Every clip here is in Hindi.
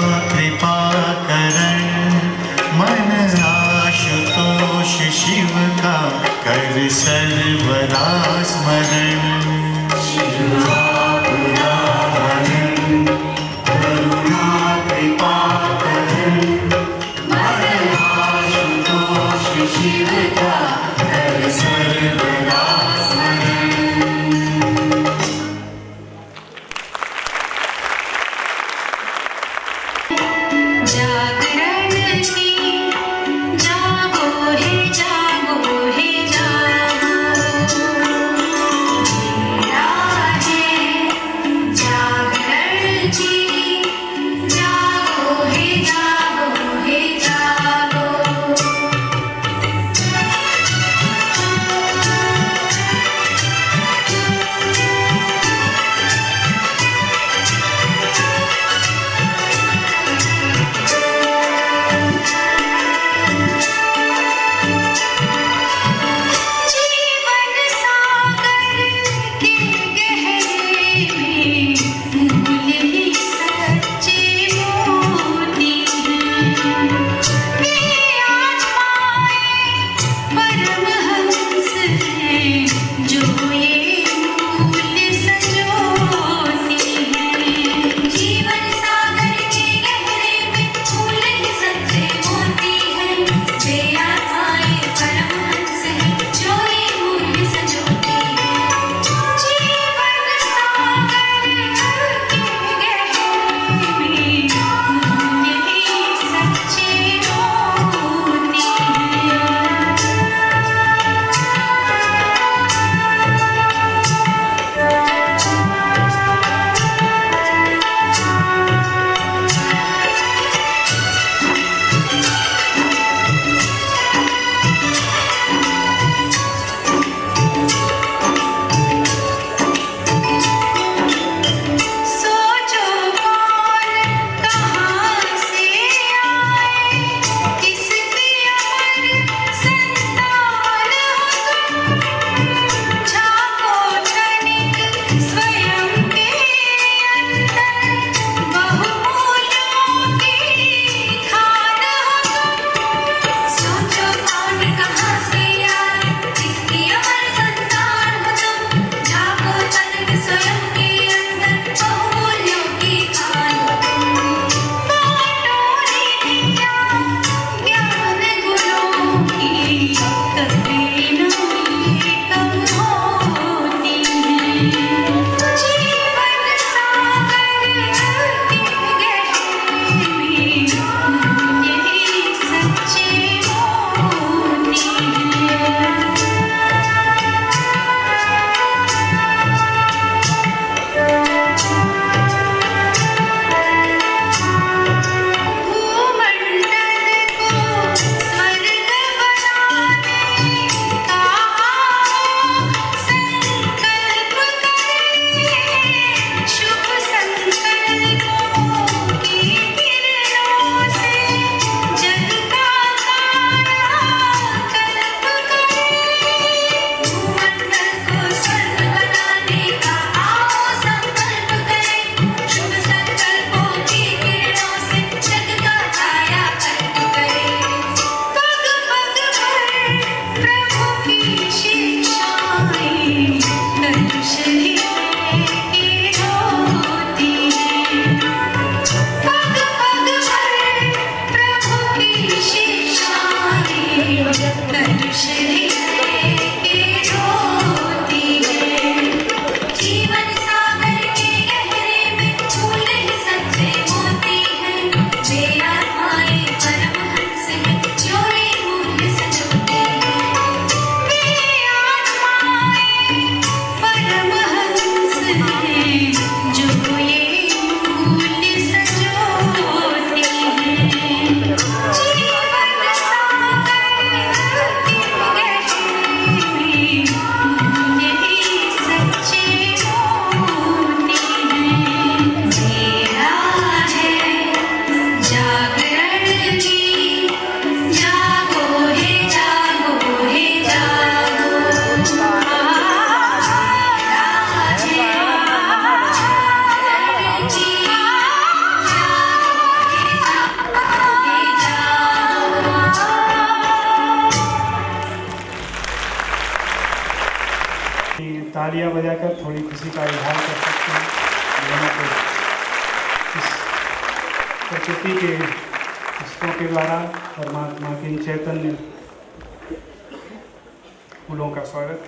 कृपा करण, मन आशुतोष शिव का कर सर्वदा स्मरण। करुणा कृपा करण, मन आशुतोष शिव का कर सर्वदा स्मरण। जागरण की जागो हे जागो, तालियां बजाकर थोड़ी खुशी का इजहार कर सकते हैं। दोनों को इस प्रकृति के पुष्पों के द्वारा परमात्मा के चैतन्य फूलों का स्वागत।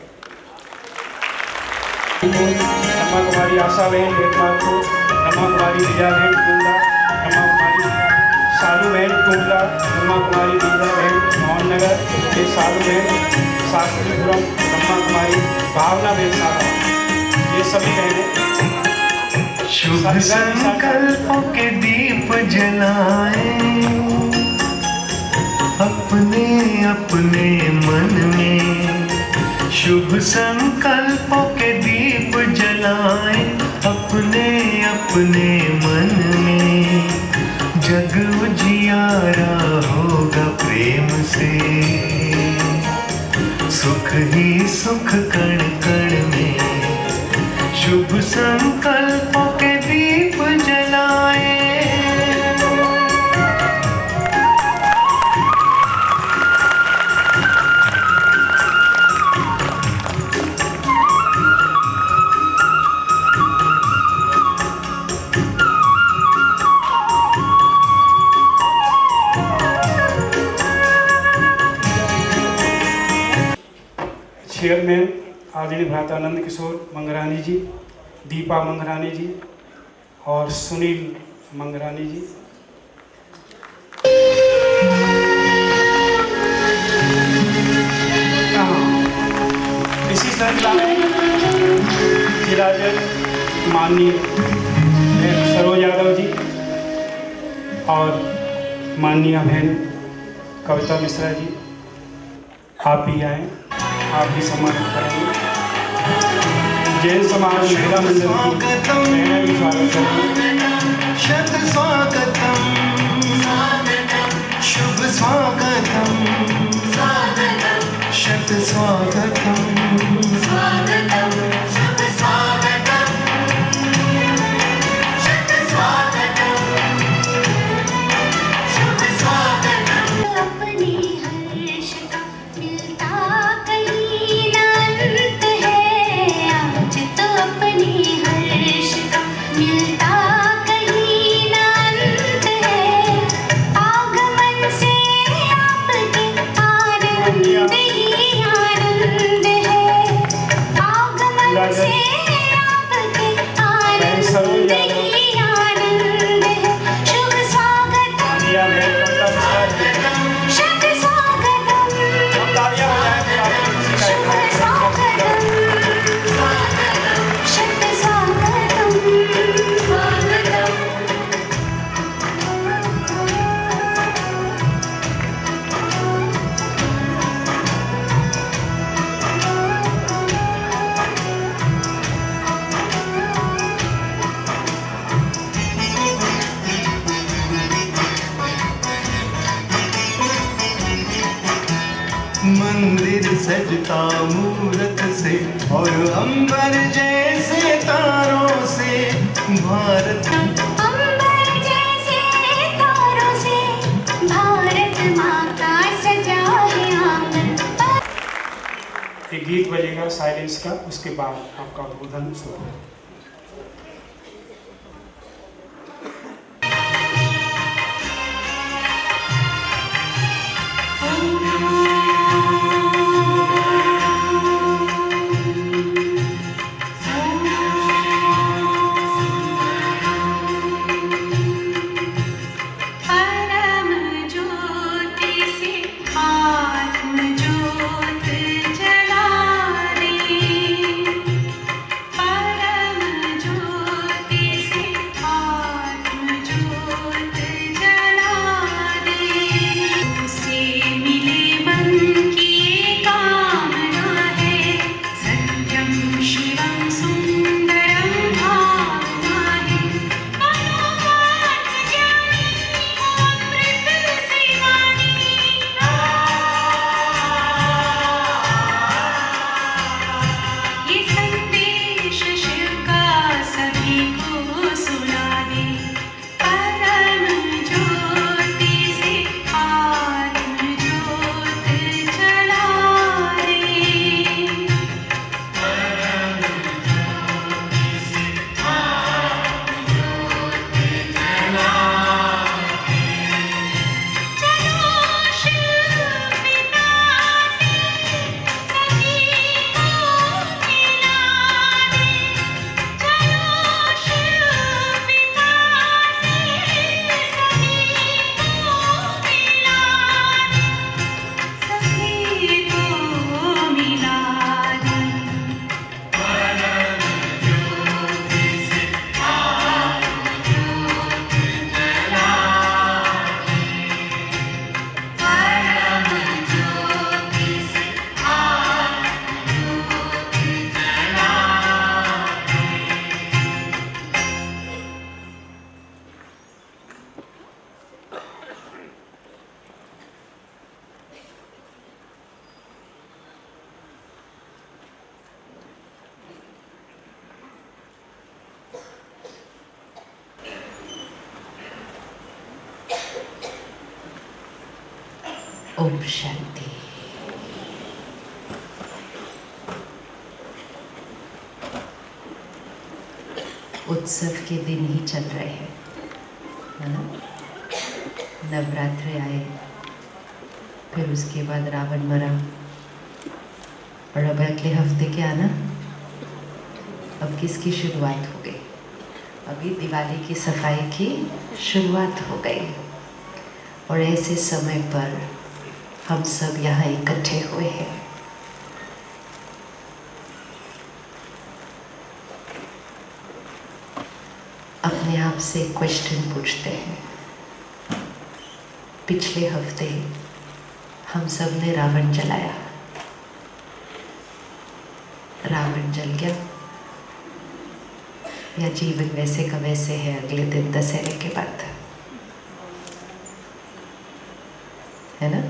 ब्रह्मा कुमारी आशा बहन बेटवाल को, ब्रह्मा कुमारी विजया बहन टूंडा, ब्रह्मा कुमारी सालू बहन टूंडा, ब्रह्मा कुमारी विजया बहन मोहननगर, ये सालू बहन शास्त्रीपुरम, ब्रह्मा कुमारी भावना बहन सारा, ये सभी बहनें शुभ संकल्पों के दीप जलाए अपने अपने मन में, शुभ संकल्पों के दीप जलाए अपने अपने मन में, जग उजियारा होगा प्रेम से, सुख ही सुख कण कण में, शुभ संकल्पों के दीप जलाए। चेयरमैन आदरणीय भ्रातानंद किशोर मंगरानी जी, दीपा मंगरानी जी और सुनील मंगरानी जी। इसी श्रृंखला में जिला जज माननीय सरोज यादव जी और माननीय बहन कविता मिश्रा जी, आप भी आए, आप भी सम्मानित करेंगे। जैन समाज महिला मंडल की बहनें भी स्वागत करेंगे। शत स्वागतम शुभ स्वागतम शत स्वागतम शुभ स्वागतम शत स्वागतम शुभ स्वागतम। अपने हर्ष का मिलता कहीं ना अंत है, आज तो अपने हर्ष का मिलता कहीं ना अंत है, आगमन से आपके आनंद ही आनंद है, आगमन से आपके आनंद ही आनंद है, शुभ स्वागतम शत स्वागतम शुभ स्वागतम शत स्वागतम स्वागतम। मंदिर सजता मूरत से और अंबर जैसे तारों से, भारत अंबर जैसे तारों से भारत माँ का सजा है आंगन। एक गीत बजेगा साइलेंस का, उसके बाद आपका उद्बोधन शुरू होगा। परम ज्योति से आत्म ज्योत जला दे, परम ओम शांति। उत्सव के दिन ही चल रहे हैं, है ना? नवरात्रि आए, फिर उसके बाद रावण मरा, और अब अगले हफ्ते क्या आना? अब किसकी शुरुआत हो गई? अभी दिवाली की सफाई की शुरुआत हो गई। और ऐसे समय पर हम सब यहाँ इकट्ठे हुए हैं। अपने आप से एक क्वेश्चन पूछते हैं। पिछले हफ्ते हम सब ने रावण जलाया, रावण जल गया, या जीवन वैसे का वैसे है अगले दिन दशहरे के बाद, है ना?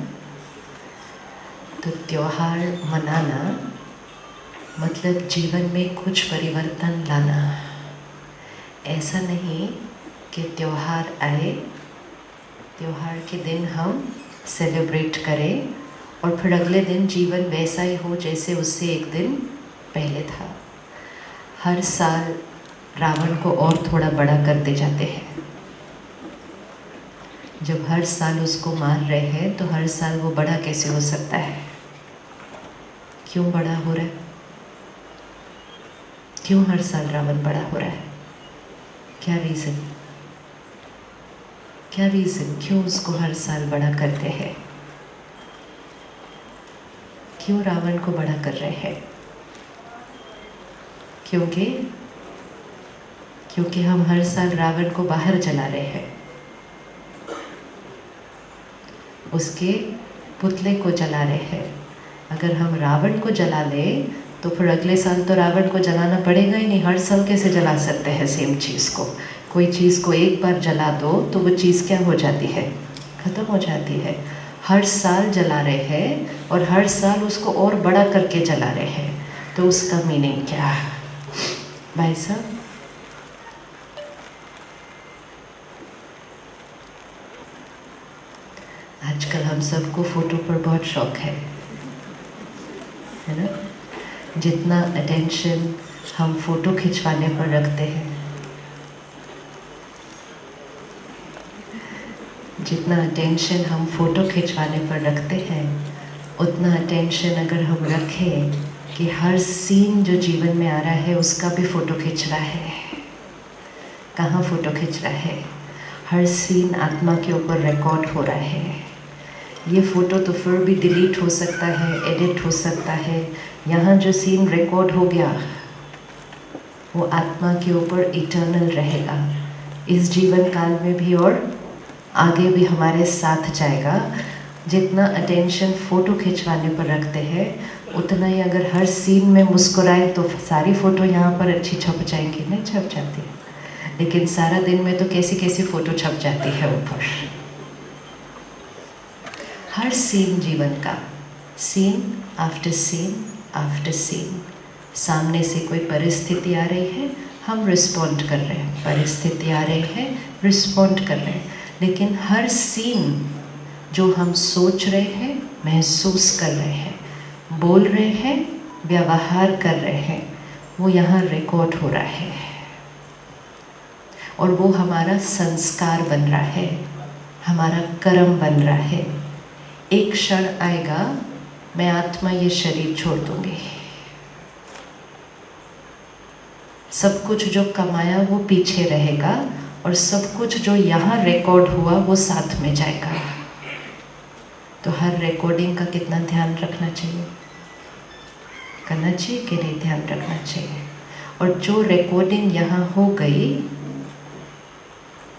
तो त्योहार मनाना मतलब जीवन में कुछ परिवर्तन लाना। ऐसा नहीं कि त्योहार आए, त्योहार के दिन हम सेलिब्रेट करें और फिर अगले दिन जीवन वैसा ही हो जैसे उससे एक दिन पहले था। हर साल रावण को और थोड़ा बड़ा करते जाते हैं। जब हर साल उसको मार रहे हैं तो हर साल वो बड़ा कैसे हो सकता है? क्यों बड़ा हो रहा है? क्यों हर साल रावण बड़ा हो रहा है? क्या रीज़न? क्या रीज़न? क्यों उसको हर साल बड़ा करते हैं? क्यों रावण को बड़ा कर रहे हैं? क्योंकि हम हर साल रावण को बाहर जला रहे हैं, उसके पुतले को जला रहे हैं। अगर हम रावण को जला लें तो फिर अगले साल तो रावण को जलाना पड़ेगा ही नहीं। हर साल कैसे जला सकते हैं सेम चीज़ को? कोई चीज़ को एक बार जला दो तो वो चीज़ क्या हो जाती है? ख़त्म हो जाती है। हर साल जला रहे हैं और हर साल उसको और बड़ा करके जला रहे हैं, तो उसका मीनिंग क्या है भाई साहब? आजकल हम सबको फ़ोटो पर बहुत शौक है ना? जितना अटेंशन हम फ़ोटो खिंचवाने पर रखते हैं, जितना अटेंशन हम फ़ोटो खिंचवाने पर रखते हैं, उतना अटेंशन अगर हम रखें कि हर सीन जो जीवन में आ रहा है उसका भी फ़ोटो खिंच रहा है। कहाँ फ़ोटो खिंच रहा है? हर सीन आत्मा के ऊपर रिकॉर्ड हो रहा है। ये फ़ोटो तो फिर भी डिलीट हो सकता है, एडिट हो सकता है। यहाँ जो सीन रिकॉर्ड हो गया वो आत्मा के ऊपर इटर्नल रहेगा, इस जीवन काल में भी और आगे भी हमारे साथ जाएगा। जितना अटेंशन फ़ोटो खिंचवाने पर रखते हैं उतना ही अगर हर सीन में मुस्कुराए तो सारी फ़ोटो यहाँ पर अच्छी छप जाएंगी, नहीं छप जाती? लेकिन सारा दिन में तो कैसी कैसी फ़ोटो छप जाती है ऊपर। हर सीन जीवन का, scene after scene after scene, सामने से कोई परिस्थिति आ रही है, हम रिस्पॉन्ड कर रहे हैं। परिस्थिति आ रही है, रिस्पॉन्ड कर रहे हैं। लेकिन हर सीन जो हम सोच रहे हैं, महसूस कर रहे हैं, बोल रहे हैं, व्यवहार कर रहे हैं, वो यहाँ रिकॉर्ड हो रहा है और वो हमारा संस्कार बन रहा है, हमारा कर्म बन रहा है। एक क्षण आएगा मैं आत्मा ये शरीर छोड़ दूंगी, सब कुछ जो कमाया वो पीछे रहेगा और सब कुछ जो यहाँ रिकॉर्ड हुआ वो साथ में जाएगा। तो हर रिकॉर्डिंग का कितना ध्यान रखना चाहिए? करना चाहिए कि नहीं? ध्यान रखना चाहिए। और जो रिकॉर्डिंग यहाँ हो गई,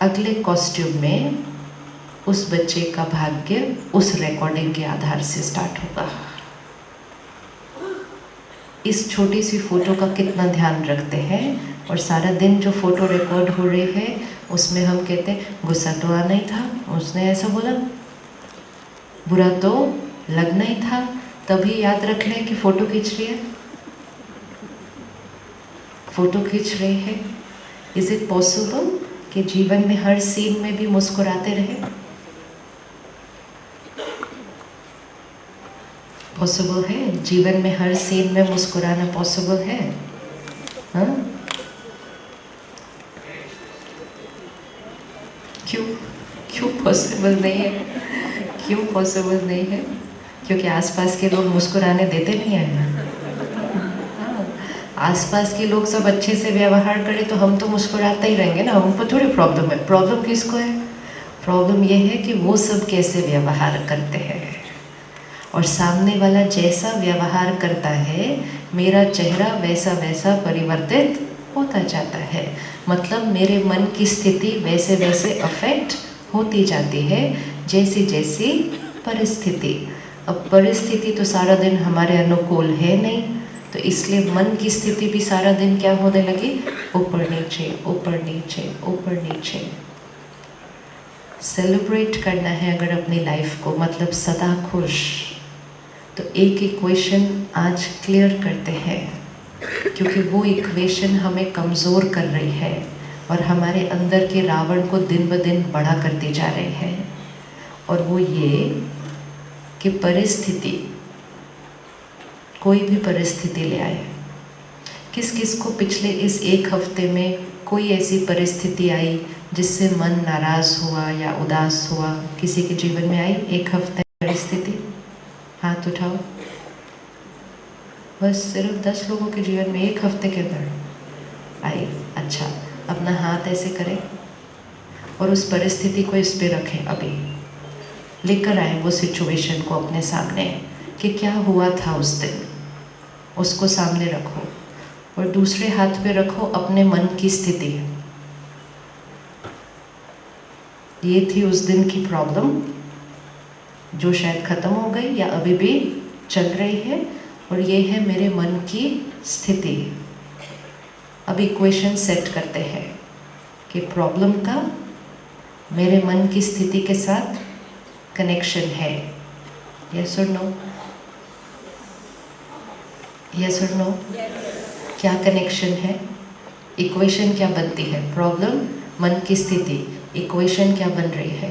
अगले कॉस्ट्यूम में उस बच्चे का भाग्य उस रिकॉर्डिंग के आधार से स्टार्ट होगा। इस छोटी सी फ़ोटो का कितना ध्यान रखते हैं? और सारा दिन जो फ़ोटो रिकॉर्ड हो रही है उसमें हम कहते हैं गुस्सा तो आना ही था, उसने ऐसा बोला, बुरा तो लगना ही था, तभी याद रख लें कि फ़ोटो खींच रही है, फ़ोटो खींच रहे हैं। इज़ इट पॉसिबल कि जीवन में हर सीन में भी मुस्कुराते रहे? पॉसिबल है? जीवन में हर सीन में मुस्कुराना पॉसिबल है? हाँ? क्यों पॉसिबल नहीं है? क्यों पॉसिबल नहीं है? क्योंकि आसपास के लोग मुस्कुराने देते नहीं हैं। हाँ, आसपास के लोग सब अच्छे से व्यवहार करें तो हम तो मुस्कुराते ही रहेंगे ना, हमको थोड़ी प्रॉब्लम है। प्रॉब्लम किसको है? प्रॉब्लम ये है कि वो सब कैसे व्यवहार करते हैं, और सामने वाला जैसा व्यवहार करता है मेरा चेहरा वैसा वैसा परिवर्तित होता जाता है। मतलब मेरे मन की स्थिति वैसे वैसे अफेक्ट होती जाती है जैसी जैसी परिस्थिति। अब परिस्थिति तो सारा दिन हमारे अनुकूल है नहीं, तो इसलिए मन की स्थिति भी सारा दिन क्या होने लगी? ऊपर नीचे ऊपर नीचे ऊपर नीचे। सेलिब्रेट करना है अगर अपनी लाइफ को, मतलब सदा खुश, तो एक इक्वेशन आज क्लियर करते हैं, क्योंकि वो इक्वेशन हमें कमज़ोर कर रही है और हमारे अंदर के रावण को दिन ब दिन बड़ा करती जा रही है। और वो ये कि परिस्थिति, कोई भी परिस्थिति ले आए, किस किस को पिछले इस एक हफ्ते में कोई ऐसी परिस्थिति आई जिससे मन नाराज़ हुआ या उदास हुआ? किसी के जीवन में आई एक हफ्ते परिस्थिति? हाथ उठाओ। बस सिर्फ 10 लोगों के जीवन में एक हफ्ते के अंदर आई। अच्छा, अपना हाथ ऐसे करें और उस परिस्थिति को इस पे रखें। अभी लेकर आए वो सिचुएशन को अपने सामने कि क्या हुआ था उस दिन, उसको सामने रखो और दूसरे हाथ पे रखो अपने मन की स्थिति। ये थी उस दिन की प्रॉब्लम जो शायद ख़त्म हो गई या अभी भी चल रही है, और ये है मेरे मन की स्थिति। अब इक्वेशन सेट करते हैं कि प्रॉब्लम का मेरे मन की स्थिति के साथ कनेक्शन है। यस और नो? यस और नो? क्या कनेक्शन है? इक्वेशन क्या बनती है? प्रॉब्लम, मन की स्थिति, इक्वेशन क्या बन रही है?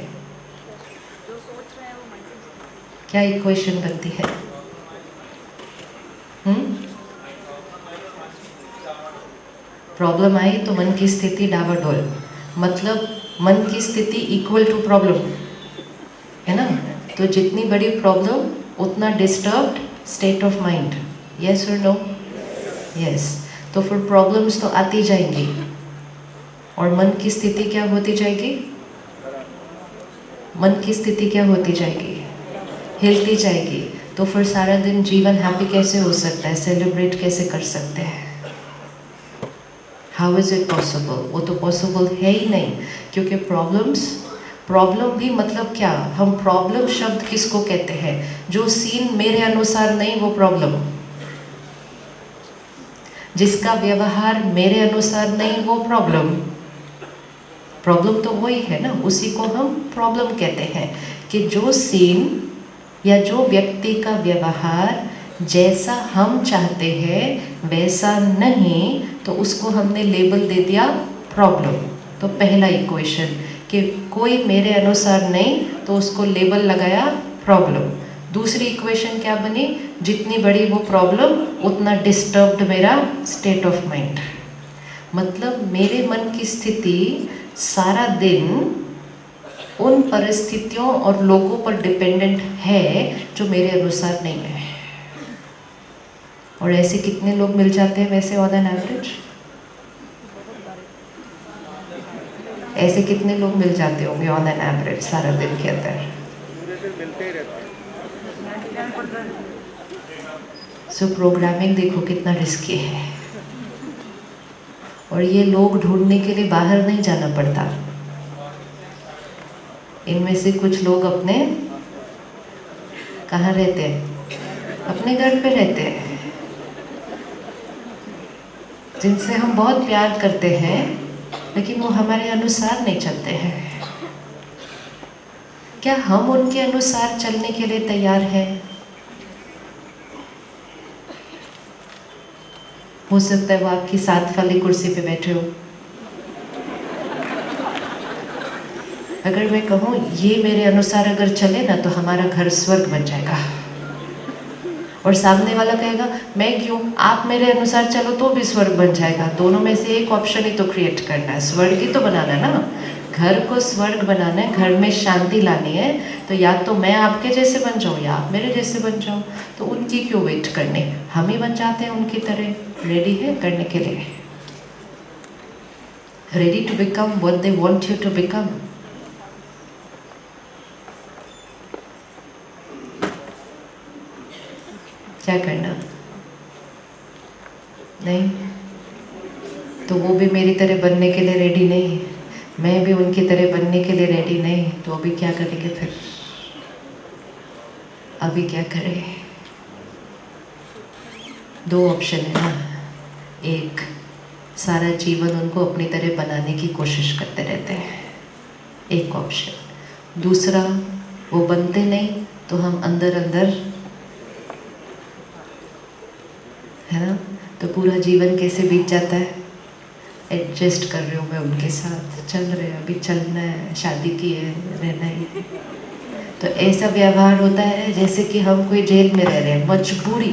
क्या इक्वेशन बनती है? प्रॉब्लम आई तो मन की स्थिति डावाडोल, मतलब मन की स्थिति इक्वल टू प्रॉब्लम, है ना? तो जितनी बड़ी प्रॉब्लम उतना disturbed state of mind. Yes और नो? यस। तो फिर प्रॉब्लम्स तो आती जाएंगी और मन की स्थिति क्या होती जाएगी? मन की स्थिति क्या होती जाएगी? हिलती जाएगी। तो फिर सारा दिन जीवन हैप्पी कैसे हो सकता है? सेलिब्रेट कैसे कर सकते हैं? How is it possible? वो तो पॉसिबल है ही नहीं, क्योंकि प्रॉब्लम भी मतलब क्या? हम प्रॉब्लम शब्द किसको कहते हैं? जो सीन मेरे अनुसार नहीं वो प्रॉब्लम, जिसका व्यवहार मेरे अनुसार नहीं वो प्रॉब्लम तो वही है ना, उसी को हम प्रॉब्लम कहते हैं। कि जो सीन या जो व्यक्ति का व्यवहार जैसा हम चाहते हैं वैसा नहीं, तो उसको हमने लेबल दे दिया प्रॉब्लम। तो पहला इक्वेशन कि कोई मेरे अनुसार नहीं, तो उसको लेबल लगाया प्रॉब्लम। दूसरी इक्वेशन क्या बनी? जितनी बड़ी वो प्रॉब्लम उतना डिस्टर्ब्ड मेरा स्टेट ऑफ माइंड। मतलब मेरे मन की स्थिति सारा दिन उन परिस्थितियों और लोगों पर डिपेंडेंट है जो मेरे अनुसार नहीं है। और ऐसे कितने लोग मिल जाते हैं वैसे ऑन एन एवरेज? ऐसे कितने लोग मिल जाते होंगे ऑन एन एवरेज सारा दिन के अंदर? सो प्रोग्रामिंग देखो कितना रिस्की है, और ये लोग ढूंढने के लिए बाहर नहीं जाना पड़ता। इनमें से कुछ लोग अपने कहाँ रहते हैं? अपने घर पे रहते हैं, जिनसे हम बहुत प्यार करते हैं, लेकिन वो हमारे अनुसार नहीं चलते हैं। क्या हम उनके अनुसार चलने के लिए तैयार हैं? हो सकता है वो आपकी साथ वाली कुर्सी पे बैठे हो। अगर मैं कहूँ ये मेरे अनुसार अगर चले ना तो हमारा घर स्वर्ग बन जाएगा, और सामने वाला कहेगा मैं क्यों, आप मेरे अनुसार चलो तो भी स्वर्ग बन जाएगा। दोनों में से एक ऑप्शन ही तो क्रिएट करना है, स्वर्ग ही तो बनाना है ना। घर को स्वर्ग बनाना है, घर में शांति लानी है, तो या तो मैं आपके जैसे बन जाऊँ या आप मेरे जैसे बन जाओ। तो उनकी क्यों वेट करने, हम ही बन जाते हैं उनकी तरह। रेडी है करने के लिए, ready to become what they want you to become. क्या करना, नहीं तो वो भी मेरी तरह बनने के लिए रेडी नहीं, मैं भी उनकी तरह बनने के लिए रेडी नहीं, तो अभी क्या करेंगे फिर, अभी क्या करें। दो ऑप्शन है ना, एक सारा जीवन उनको अपनी तरह बनाने की कोशिश करते रहते हैं, एक ऑप्शन। दूसरा, वो बनते नहीं तो हम अंदर अंदर, है ना, तो पूरा जीवन कैसे बीत जाता है, एडजस्ट कर रही हूँ मैं उनके साथ, चल रहे हैं, अभी चलना है, शादी की है, रहना है। तो ऐसा व्यवहार होता है जैसे कि हम कोई जेल में रह रहे हैं, मजबूरी।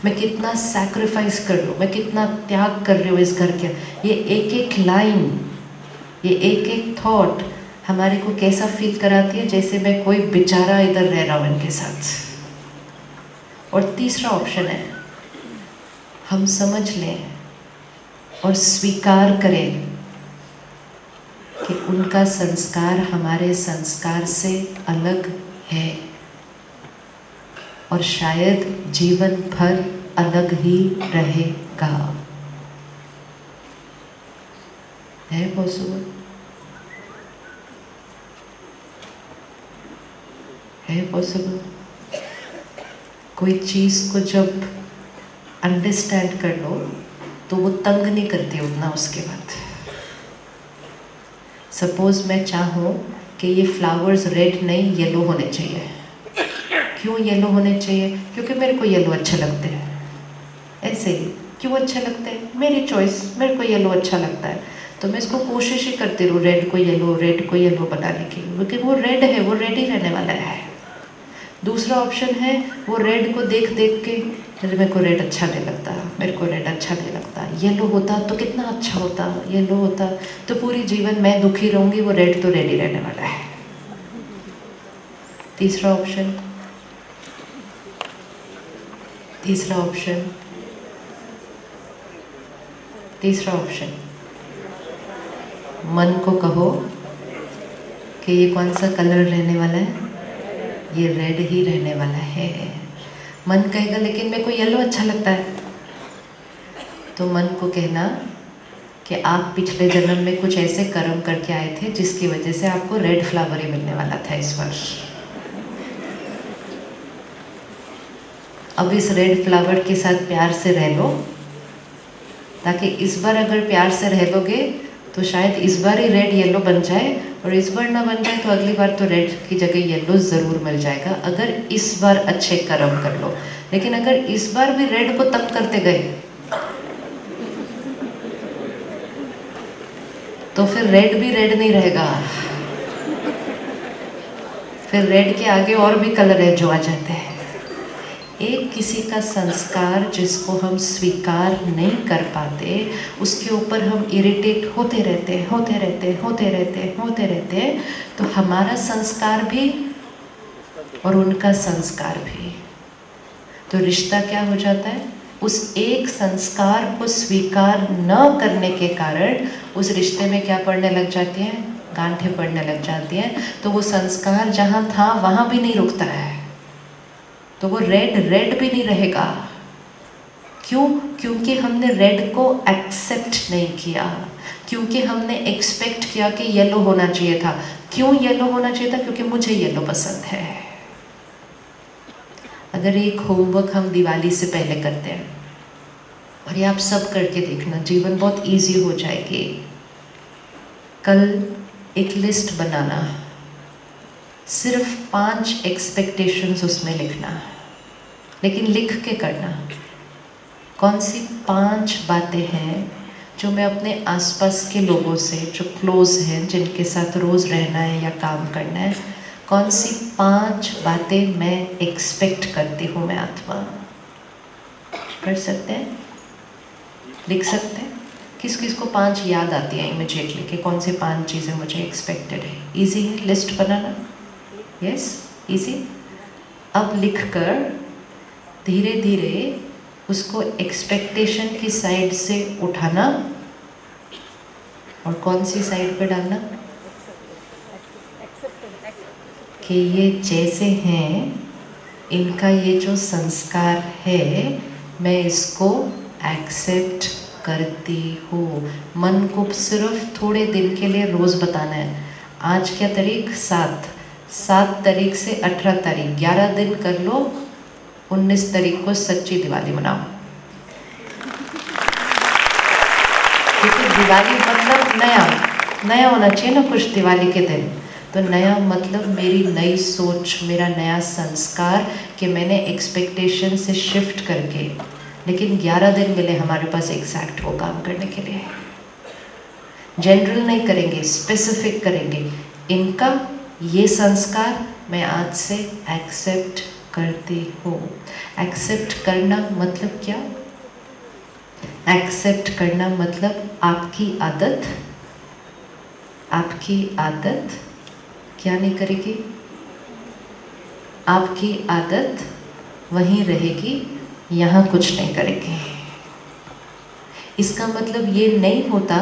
मैं कितना सैक्रिफाइस कर रही हूँ, मैं कितना त्याग कर रही हूँ इस घर के। ये एक एक लाइन, ये एक एक थॉट हमारे को कैसा फील कराती है, जैसे मैं कोई बेचारा इधर रह रहा हूँ इनके साथ। और तीसरा ऑप्शन है, हम समझ लें और स्वीकार करें कि उनका संस्कार हमारे संस्कार से अलग है और शायद जीवन भर अलग ही रहेगा। है पॉसिबल, है पॉसिबल। कोई चीज़ को जब अंडरस्टैंड कर लो तो वो तंग नहीं करती उतना उसके बाद। सपोज मैं चाहूँ कि ये फ्लावर्स रेड नहीं येलो होने चाहिए। क्यों येलो होने चाहिए? क्योंकि मेरे को येलो अच्छे लगते हैं। ऐसे ही क्यों अच्छे लगते हैं, मेरी चॉइस, मेरे को येलो अच्छा लगता है, तो मैं इसको कोशिश ही करती रहूँ रेड को येलो बनाने की, क्योंकि वो रेड है, वो रेड ही रहने वाला है। दूसरा ऑप्शन है, वो रेड को देख देख के मेरे को रेड अच्छा नहीं लगता, मेरे को रेड अच्छा नहीं लगता, येलो होता तो कितना अच्छा होता, येलो होता तो पूरी जीवन मैं दुखी रहूँगी, वो रेड तो रेड ही रहने वाला है। तीसरा ऑप्शन, तीसरा ऑप्शन, तीसरा ऑप्शन, मन को कहो कि ये कौन सा कलर रहने वाला है, ये रेड ही रहने वाला है। मन कहेगा लेकिन मेरे को येलो अच्छा लगता है, तो मन को कहना कि आप पिछले जन्म में कुछ ऐसे कर्म करके आए थे जिसकी वजह से आपको रेड फ्लावर ही मिलने वाला था इस वर्ष। अब इस रेड फ्लावर के साथ प्यार से रह लो, ताकि इस बार अगर प्यार से रह लोगे तो शायद इस बार ही रेड येलो बन जाए, और इस बार ना बन जाए तो अगली बार तो रेड की जगह येलो ज़रूर मिल जाएगा, अगर इस बार अच्छे कर्म कर लो। लेकिन अगर इस बार भी रेड को तंग करते गए तो फिर रेड भी रेड नहीं रहेगा, फिर रेड के आगे और भी कलर है जो आ जाते हैं। एक किसी का संस्कार जिसको हम स्वीकार नहीं कर पाते, उसके ऊपर हम इरिटेट होते रहते हैं, तो हमारा संस्कार भी और उनका संस्कार भी, तो रिश्ता क्या हो जाता है, उस एक संस्कार को स्वीकार न करने के कारण उस रिश्ते में क्या पड़ने लग जाती हैं, गांठें पड़ने लग जाती हैं। तो वो संस्कार जहाँ था वहाँ भी नहीं रुकता है, तो वो रेड रेड भी नहीं रहेगा। क्यों? क्योंकि हमने रेड को एक्सेप्ट नहीं किया, क्योंकि हमने एक्सपेक्ट किया कि येलो होना चाहिए था। क्यों येलो होना चाहिए था? क्योंकि मुझे येलो पसंद है। अगर एक होमवर्क हम दिवाली से पहले करते हैं, और ये आप सब करके देखना, जीवन बहुत इजी हो जाएगी। कल एक लिस्ट बनाना, सिर्फ 5 एक्सपेक्टेशंस उसमें लिखना, लेकिन लिख के करना। कौन सी 5 बातें हैं जो मैं अपने आसपास के लोगों से, जो क्लोज हैं, जिनके साथ रोज़ रहना है या काम करना है, कौन सी 5 बातें मैं एक्सपेक्ट करती हूँ मैं आत्मा। कर सकते हैं? लिख सकते हैं? किस किस को 5 याद आती है इमिजिएटली कि कौन से 5 चीज़ें मुझे एक्सपेक्टेड है? इजी है लिस्ट बनाना? Yes, easy. अब लिखकर धीरे धीरे उसको एक्सपेक्टेशन की साइड से उठाना और कौन सी साइड पे डालना? कि ये जैसे हैं, इनका ये जो संस्कार है, मैं इसको एक्सेप्ट करती हूँ। मन को सिर्फ थोड़े दिन के लिए रोज़ बताना है। आज क्या तारीख? 7 तारीख से 18 तारीख 11 दिन कर लो। 19 तारीख को सच्ची दिवाली मनाओ। क्योंकि दिवाली मतलब नया होना चाहिए ना कुछ दिवाली के दिन। तो नया मतलब मेरी नई सोच, मेरा नया संस्कार कि मैंने एक्सपेक्टेशन से शिफ्ट करके, लेकिन 11 दिन मिले हमारे पास एग्जैक्ट वो काम करने के लिए। जनरल नहीं करेंगे, स्पेसिफिक करेंगे। इनका ये संस्कार मैं आज से एक्सेप्ट करती हूँ। एक्सेप्ट करना मतलब क्या? एक्सेप्ट करना मतलब आपकी आदत क्या नहीं करेगी? आपकी आदत वहीं रहेगी, यहाँ कुछ नहीं करेगी। इसका मतलब ये नहीं होता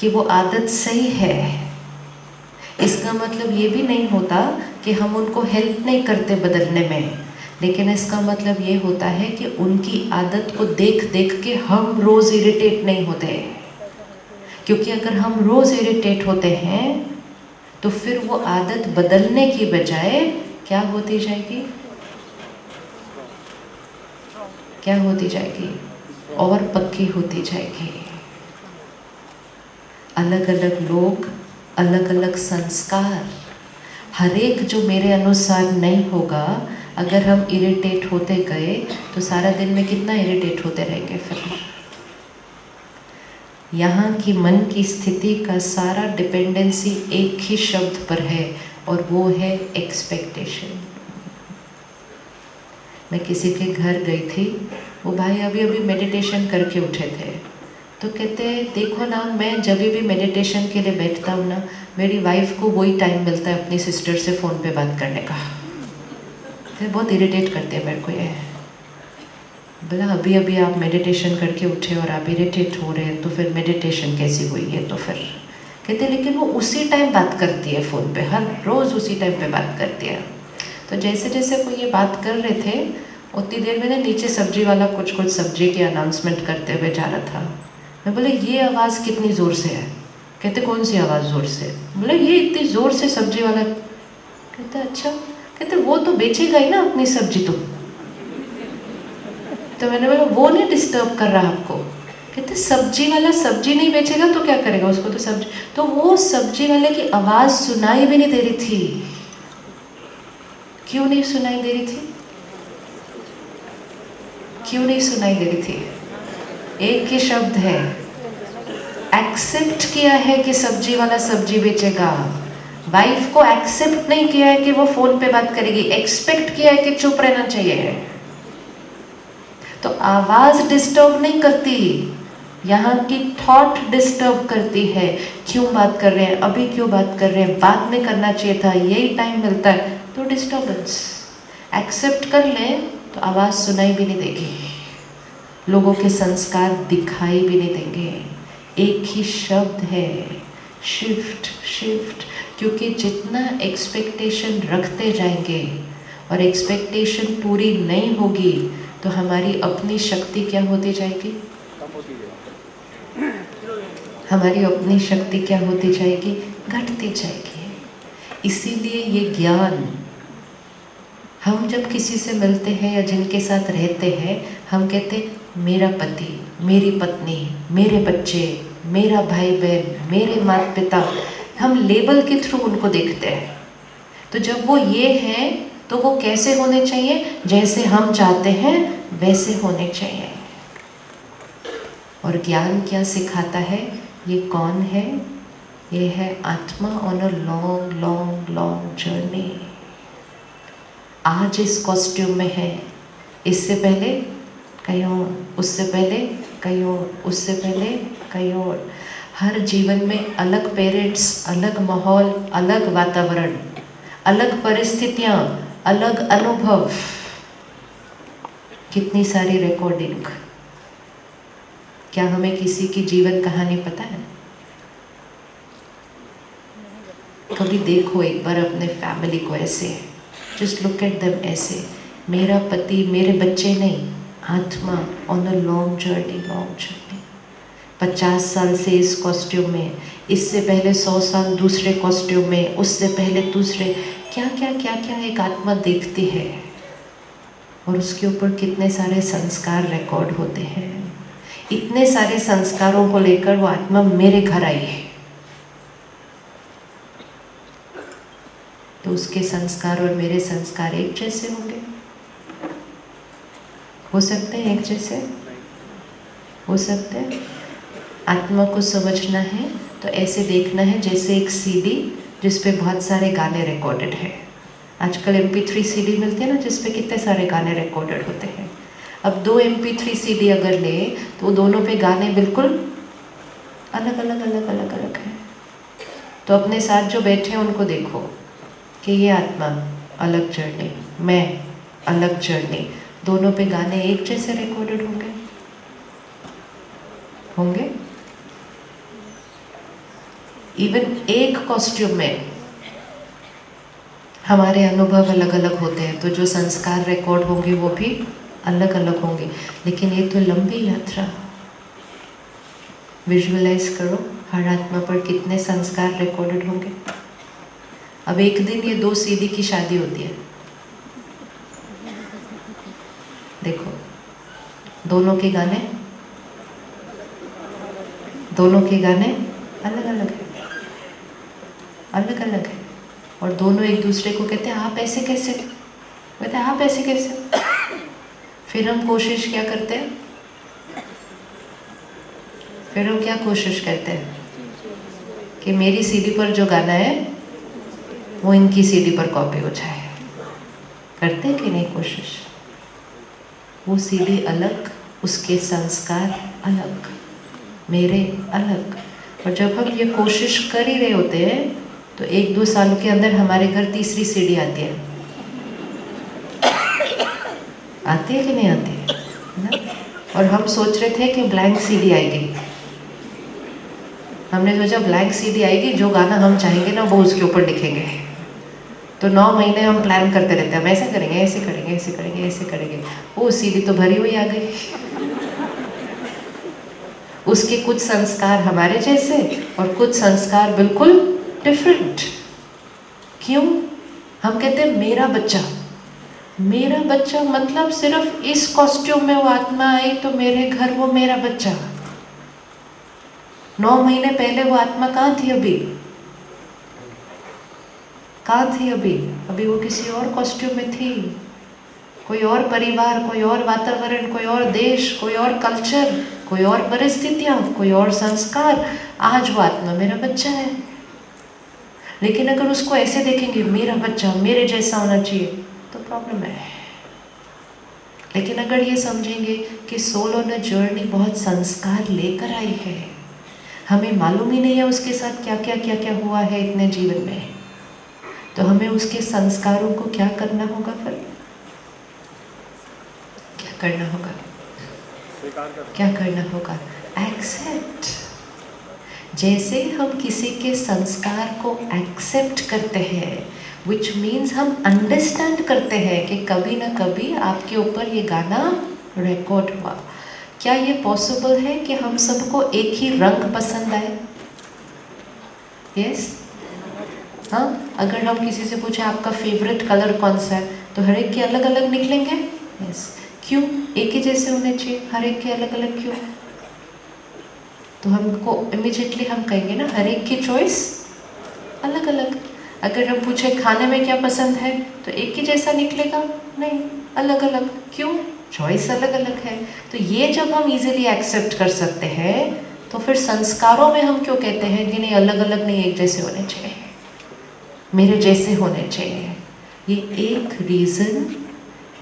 कि वो आदत सही है। इसका मतलब ये भी नहीं होता कि हम उनको हेल्प नहीं करते बदलने में। लेकिन इसका मतलब ये होता है कि उनकी आदत को देख देख के हम रोज़ इरिटेट नहीं होते। क्योंकि अगर हम रोज़ इरिटेट होते हैं तो फिर वो आदत बदलने की बजाय क्या होती जाएगी? क्या होती जाएगी? और पक्की होती जाएगी। अलग अलग लोग, अलग अलग संस्कार, हर एक जो मेरे अनुसार नहीं होगा, अगर हम इरिटेट होते गए तो सारा दिन में कितना इरिटेट होते रहेंगे। फिर यहाँ की मन की स्थिति का सारा डिपेंडेंसी एक ही शब्द पर है और वो है एक्सपेक्टेशन। मैं किसी के घर गई थी, वो भाई अभी मेडिटेशन करके उठे थे। तो कहते हैं देखो ना, मैं जब भी मेडिटेशन के लिए बैठता हूँ ना, मेरी वाइफ को वही टाइम मिलता है अपनी सिस्टर से फ़ोन पे बात करने का। तो बहुत इरिटेट करते हैं मेरे को ये। बोला अभी आप मेडिटेशन करके उठे और आप इरिटेट हो रहे हैं तो फिर मेडिटेशन कैसी हुई है? तो फिर कहते लेकिन वो उसी टाइम बात करती है फ़ोन पे, हर रोज़ उसी टाइम पे बात करती है। तो जैसे जैसे वो ये बात कर रहे थे उतनी देर में ना नीचे सब्जी वाला कुछ सब्जी की अनाउंसमेंट करते हुए जा रहा था। मैं बोले ये आवाज़ कितनी ज़ोर से है? कहते कौन सी आवाज़ ज़ोर से? बोले ये इतनी ज़ोर से सब्जी वाला। कहते अच्छा। कहते वो तो बेचेगा ही ना अपनी सब्जी। तो मैंने बोला वो नहीं डिस्टर्ब कर रहा आपको? कहते सब्जी वाला सब्जी नहीं बेचेगा तो क्या करेगा? उसको तो सब्जी। तो वो सब्जी वाले की आवाज़ सुनाई भी नहीं दे रही थी। क्यों नहीं सुनाई दे रही थी? क्यों नहीं सुनाई दे रही थी? एक ही शब्द है, एक्सेप्ट किया है कि सब्जी वाला सब्जी बेचेगा। वाइफ को एक्सेप्ट नहीं किया है कि वो फोन पे बात करेगी, एक्सपेक्ट किया है कि चुप रहना चाहिए। तो आवाज डिस्टर्ब नहीं करती, यहाँ की थॉट डिस्टर्ब करती है। क्यों बात कर रहे हैं, अभी क्यों बात कर रहे हैं, बाद में करना चाहिए था, यही टाइम मिलता है। तो डिस्टर्बेंस। एक्सेप्ट कर लें तो आवाज़ सुनाई भी नहीं देगी, लोगों के संस्कार दिखाई भी नहीं देंगे। एक ही शब्द है, शिफ्ट शिफ्ट। क्योंकि जितना एक्सपेक्टेशन रखते जाएंगे और एक्सपेक्टेशन पूरी नहीं होगी तो हमारी अपनी शक्ति क्या होती जाएगी? हमारी अपनी शक्ति क्या होती जाएगी? घटती जाएगी। इसीलिए ये ज्ञान, हम जब किसी से मिलते हैं या जिनके साथ रहते हैं, हम कहते हैं मेरा पति, मेरी पत्नी, मेरे बच्चे, मेरा भाई बहन, मेरे माता पिता। हम लेबल के थ्रू उनको देखते हैं। तो जब वो ये हैं तो वो कैसे होने चाहिए? जैसे हम चाहते हैं वैसे होने चाहिए। और ज्ञान क्या सिखाता है? ये कौन है? ये है आत्मा on a long long long journey. आज इस कॉस्ट्यूम में है, इससे पहले कहीं और, उससे पहले कहीं और, उससे पहले कहीं और। हर जीवन में अलग पेरेंट्स, अलग माहौल, अलग वातावरण, अलग परिस्थितियाँ, अलग अनुभव, कितनी सारी रिकॉर्डिंग। क्या हमें किसी की जीवन कहानी पता है? कभी देखो एक बार अपने फैमिली को ऐसे, जस्ट लुक एट देम ऐसे, मेरा पति, मेरे बच्चे नहीं, आत्मा on a long journey, long journey. 50 साल से इस कॉस्ट्यूम में, इससे पहले 100 साल दूसरे कॉस्ट्यूम में, उससे पहले दूसरे, क्या क्या क्या क्या एक आत्मा देखती है, और उसके ऊपर कितने सारे संस्कार रिकॉर्ड होते हैं। इतने सारे संस्कारों को लेकर वो आत्मा मेरे घर आई है, तो उसके संस्कार और मेरे संस्कार एक जैसे होंगे? हो सकते हैं एक जैसे? हो सकते हैं? आत्मा को समझना है तो ऐसे देखना है जैसे एक सीडी जिस पे बहुत सारे गाने रिकॉर्डेड हैं। आजकल MP3 CD मिलती है ना, जिस पे कितने सारे गाने रिकॉर्डेड होते हैं। अब 2 MP3 CD अगर ले तो दोनों पे गाने बिल्कुल अलग अलग अलग अलग अलग हैं। तो अपने साथ जो बैठे हैं उनको देखो कि ये आत्मा अलग जर्नी, मैं अलग जर्नी, दोनों पे गाने एक जैसे रिकॉर्डेड होंगे? होंगे? इवन एक कॉस्ट्यूम में हमारे अनुभव अलग अलग होते हैं, तो जो संस्कार रिकॉर्ड होंगे वो भी अलग अलग होंगे। लेकिन ये तो लंबी यात्रा। विजुअलाइज करो हर आत्मा पर कितने संस्कार रिकॉर्डेड होंगे। अब एक दिन ये 2 CD की शादी होती है, देखो दोनों के गाने अलग अलग हैं, अलग अलग है। और दोनों एक दूसरे को कहते हैं आप ऐसे कैसे, कहते हैं आप ऐसे कैसे। फिर हम कोशिश क्या करते हैं, फिर हम क्या कोशिश करते हैं कि मेरी CD पर जो गाना है वो इनकी CD पर कॉपी हो जाए। करते हैं कि नहीं कोशिश? वो CD अलग, उसके संस्कार अलग, मेरे अलग। और जब हम ये कोशिश कर ही रहे होते हैं तो 1-2 सालों के अंदर हमारे घर तीसरी CD आती है। आती है कि नहीं आती है ना? और हम सोच रहे थे कि ब्लैंक CD आएगी। हमने सोचा ब्लैंक CD आएगी, जो गाना हम चाहेंगे ना वो उसके ऊपर लिखेंगे। तो 9 महीने हम प्लान करते रहते हैं, हम ऐसे करेंगे, ऐसे करेंगे, ऐसे करेंगे, ऐसे करेंगे। वो CD तो भरी हुई आ गई। उसके कुछ संस्कार हमारे जैसे और कुछ संस्कार बिल्कुल डिफरेंट। क्यों? हम कहते हैं मेरा बच्चा, मेरा बच्चा मतलब सिर्फ इस कॉस्ट्यूम में वो आत्मा आई तो मेरे घर वो मेरा बच्चा। 9 महीने पहले वो आत्मा कहाँ थी? अभी कहाँ थी? अभी वो किसी और कॉस्ट्यूम में थी। कोई और परिवार, कोई और वातावरण, कोई और देश, कोई और कल्चर, कोई और परिस्थितियाँ, कोई और संस्कार। आज वो आत्मा मेरा बच्चा है। लेकिन अगर उसको ऐसे देखेंगे मेरा बच्चा मेरे जैसा होना चाहिए तो प्रॉब्लम है। लेकिन अगर ये समझेंगे कि सोल ऑन अ जर्नी बहुत संस्कार लेकर आई है, हमें मालूम ही नहीं है उसके साथ क्या क्या क्या क्या हुआ है इतने जीवन में, तो हमें उसके संस्कारों को क्या करना होगा? फिर क्या करना होगा? क्या करना होगा? एक्सेप्ट। जैसे हम किसी के संस्कार को एक्सेप्ट करते हैं, विच मीन्स हम अंडरस्टैंड करते हैं कि कभी ना कभी आपके ऊपर ये गाना रिकॉर्ड हुआ। क्या ये पॉसिबल है कि हम सबको एक ही रंग पसंद आए? यस? हाँ, अगर हम किसी से पूछे आपका फेवरेट कलर कौन सा है तो हर एक के अलग अलग निकलेंगे। यस। क्यों? एक ही जैसे होने चाहिए, हर एक के अलग अलग क्यों? तो हमको इमीडिएटली हम कहेंगे ना हर एक की चॉइस अलग अलग। अगर हम पूछे खाने में क्या पसंद है तो एक ही जैसा निकलेगा? नहीं, अलग अलग। क्यों? चॉइस अलग अलग है। तो ये जब हम इजीली एक्सेप्ट कर सकते हैं तो फिर संस्कारों में हम क्यों कहते हैं कि नहीं अलग अलग नहीं, एक जैसे होने चाहिए, मेरे जैसे होने चाहिए? ये एक रीज़न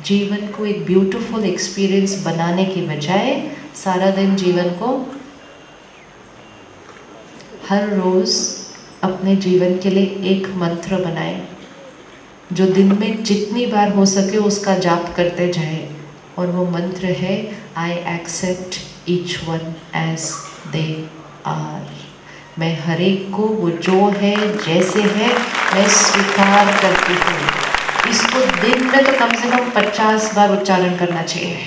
जीवन को एक ब्यूटीफुल एक्सपीरियंस बनाने की बजाय सारा दिन जीवन को हर रोज़ अपने जीवन के लिए एक मंत्र बनाएं जो दिन में जितनी बार हो सके उसका जाप करते जाए, और वो मंत्र है I accept each one as they are. मैं हर एक को वो जो है जैसे है मैं स्वीकार करती हूँ। इसको दिन में तो कम से कम 50 बार उच्चारण करना चाहिए।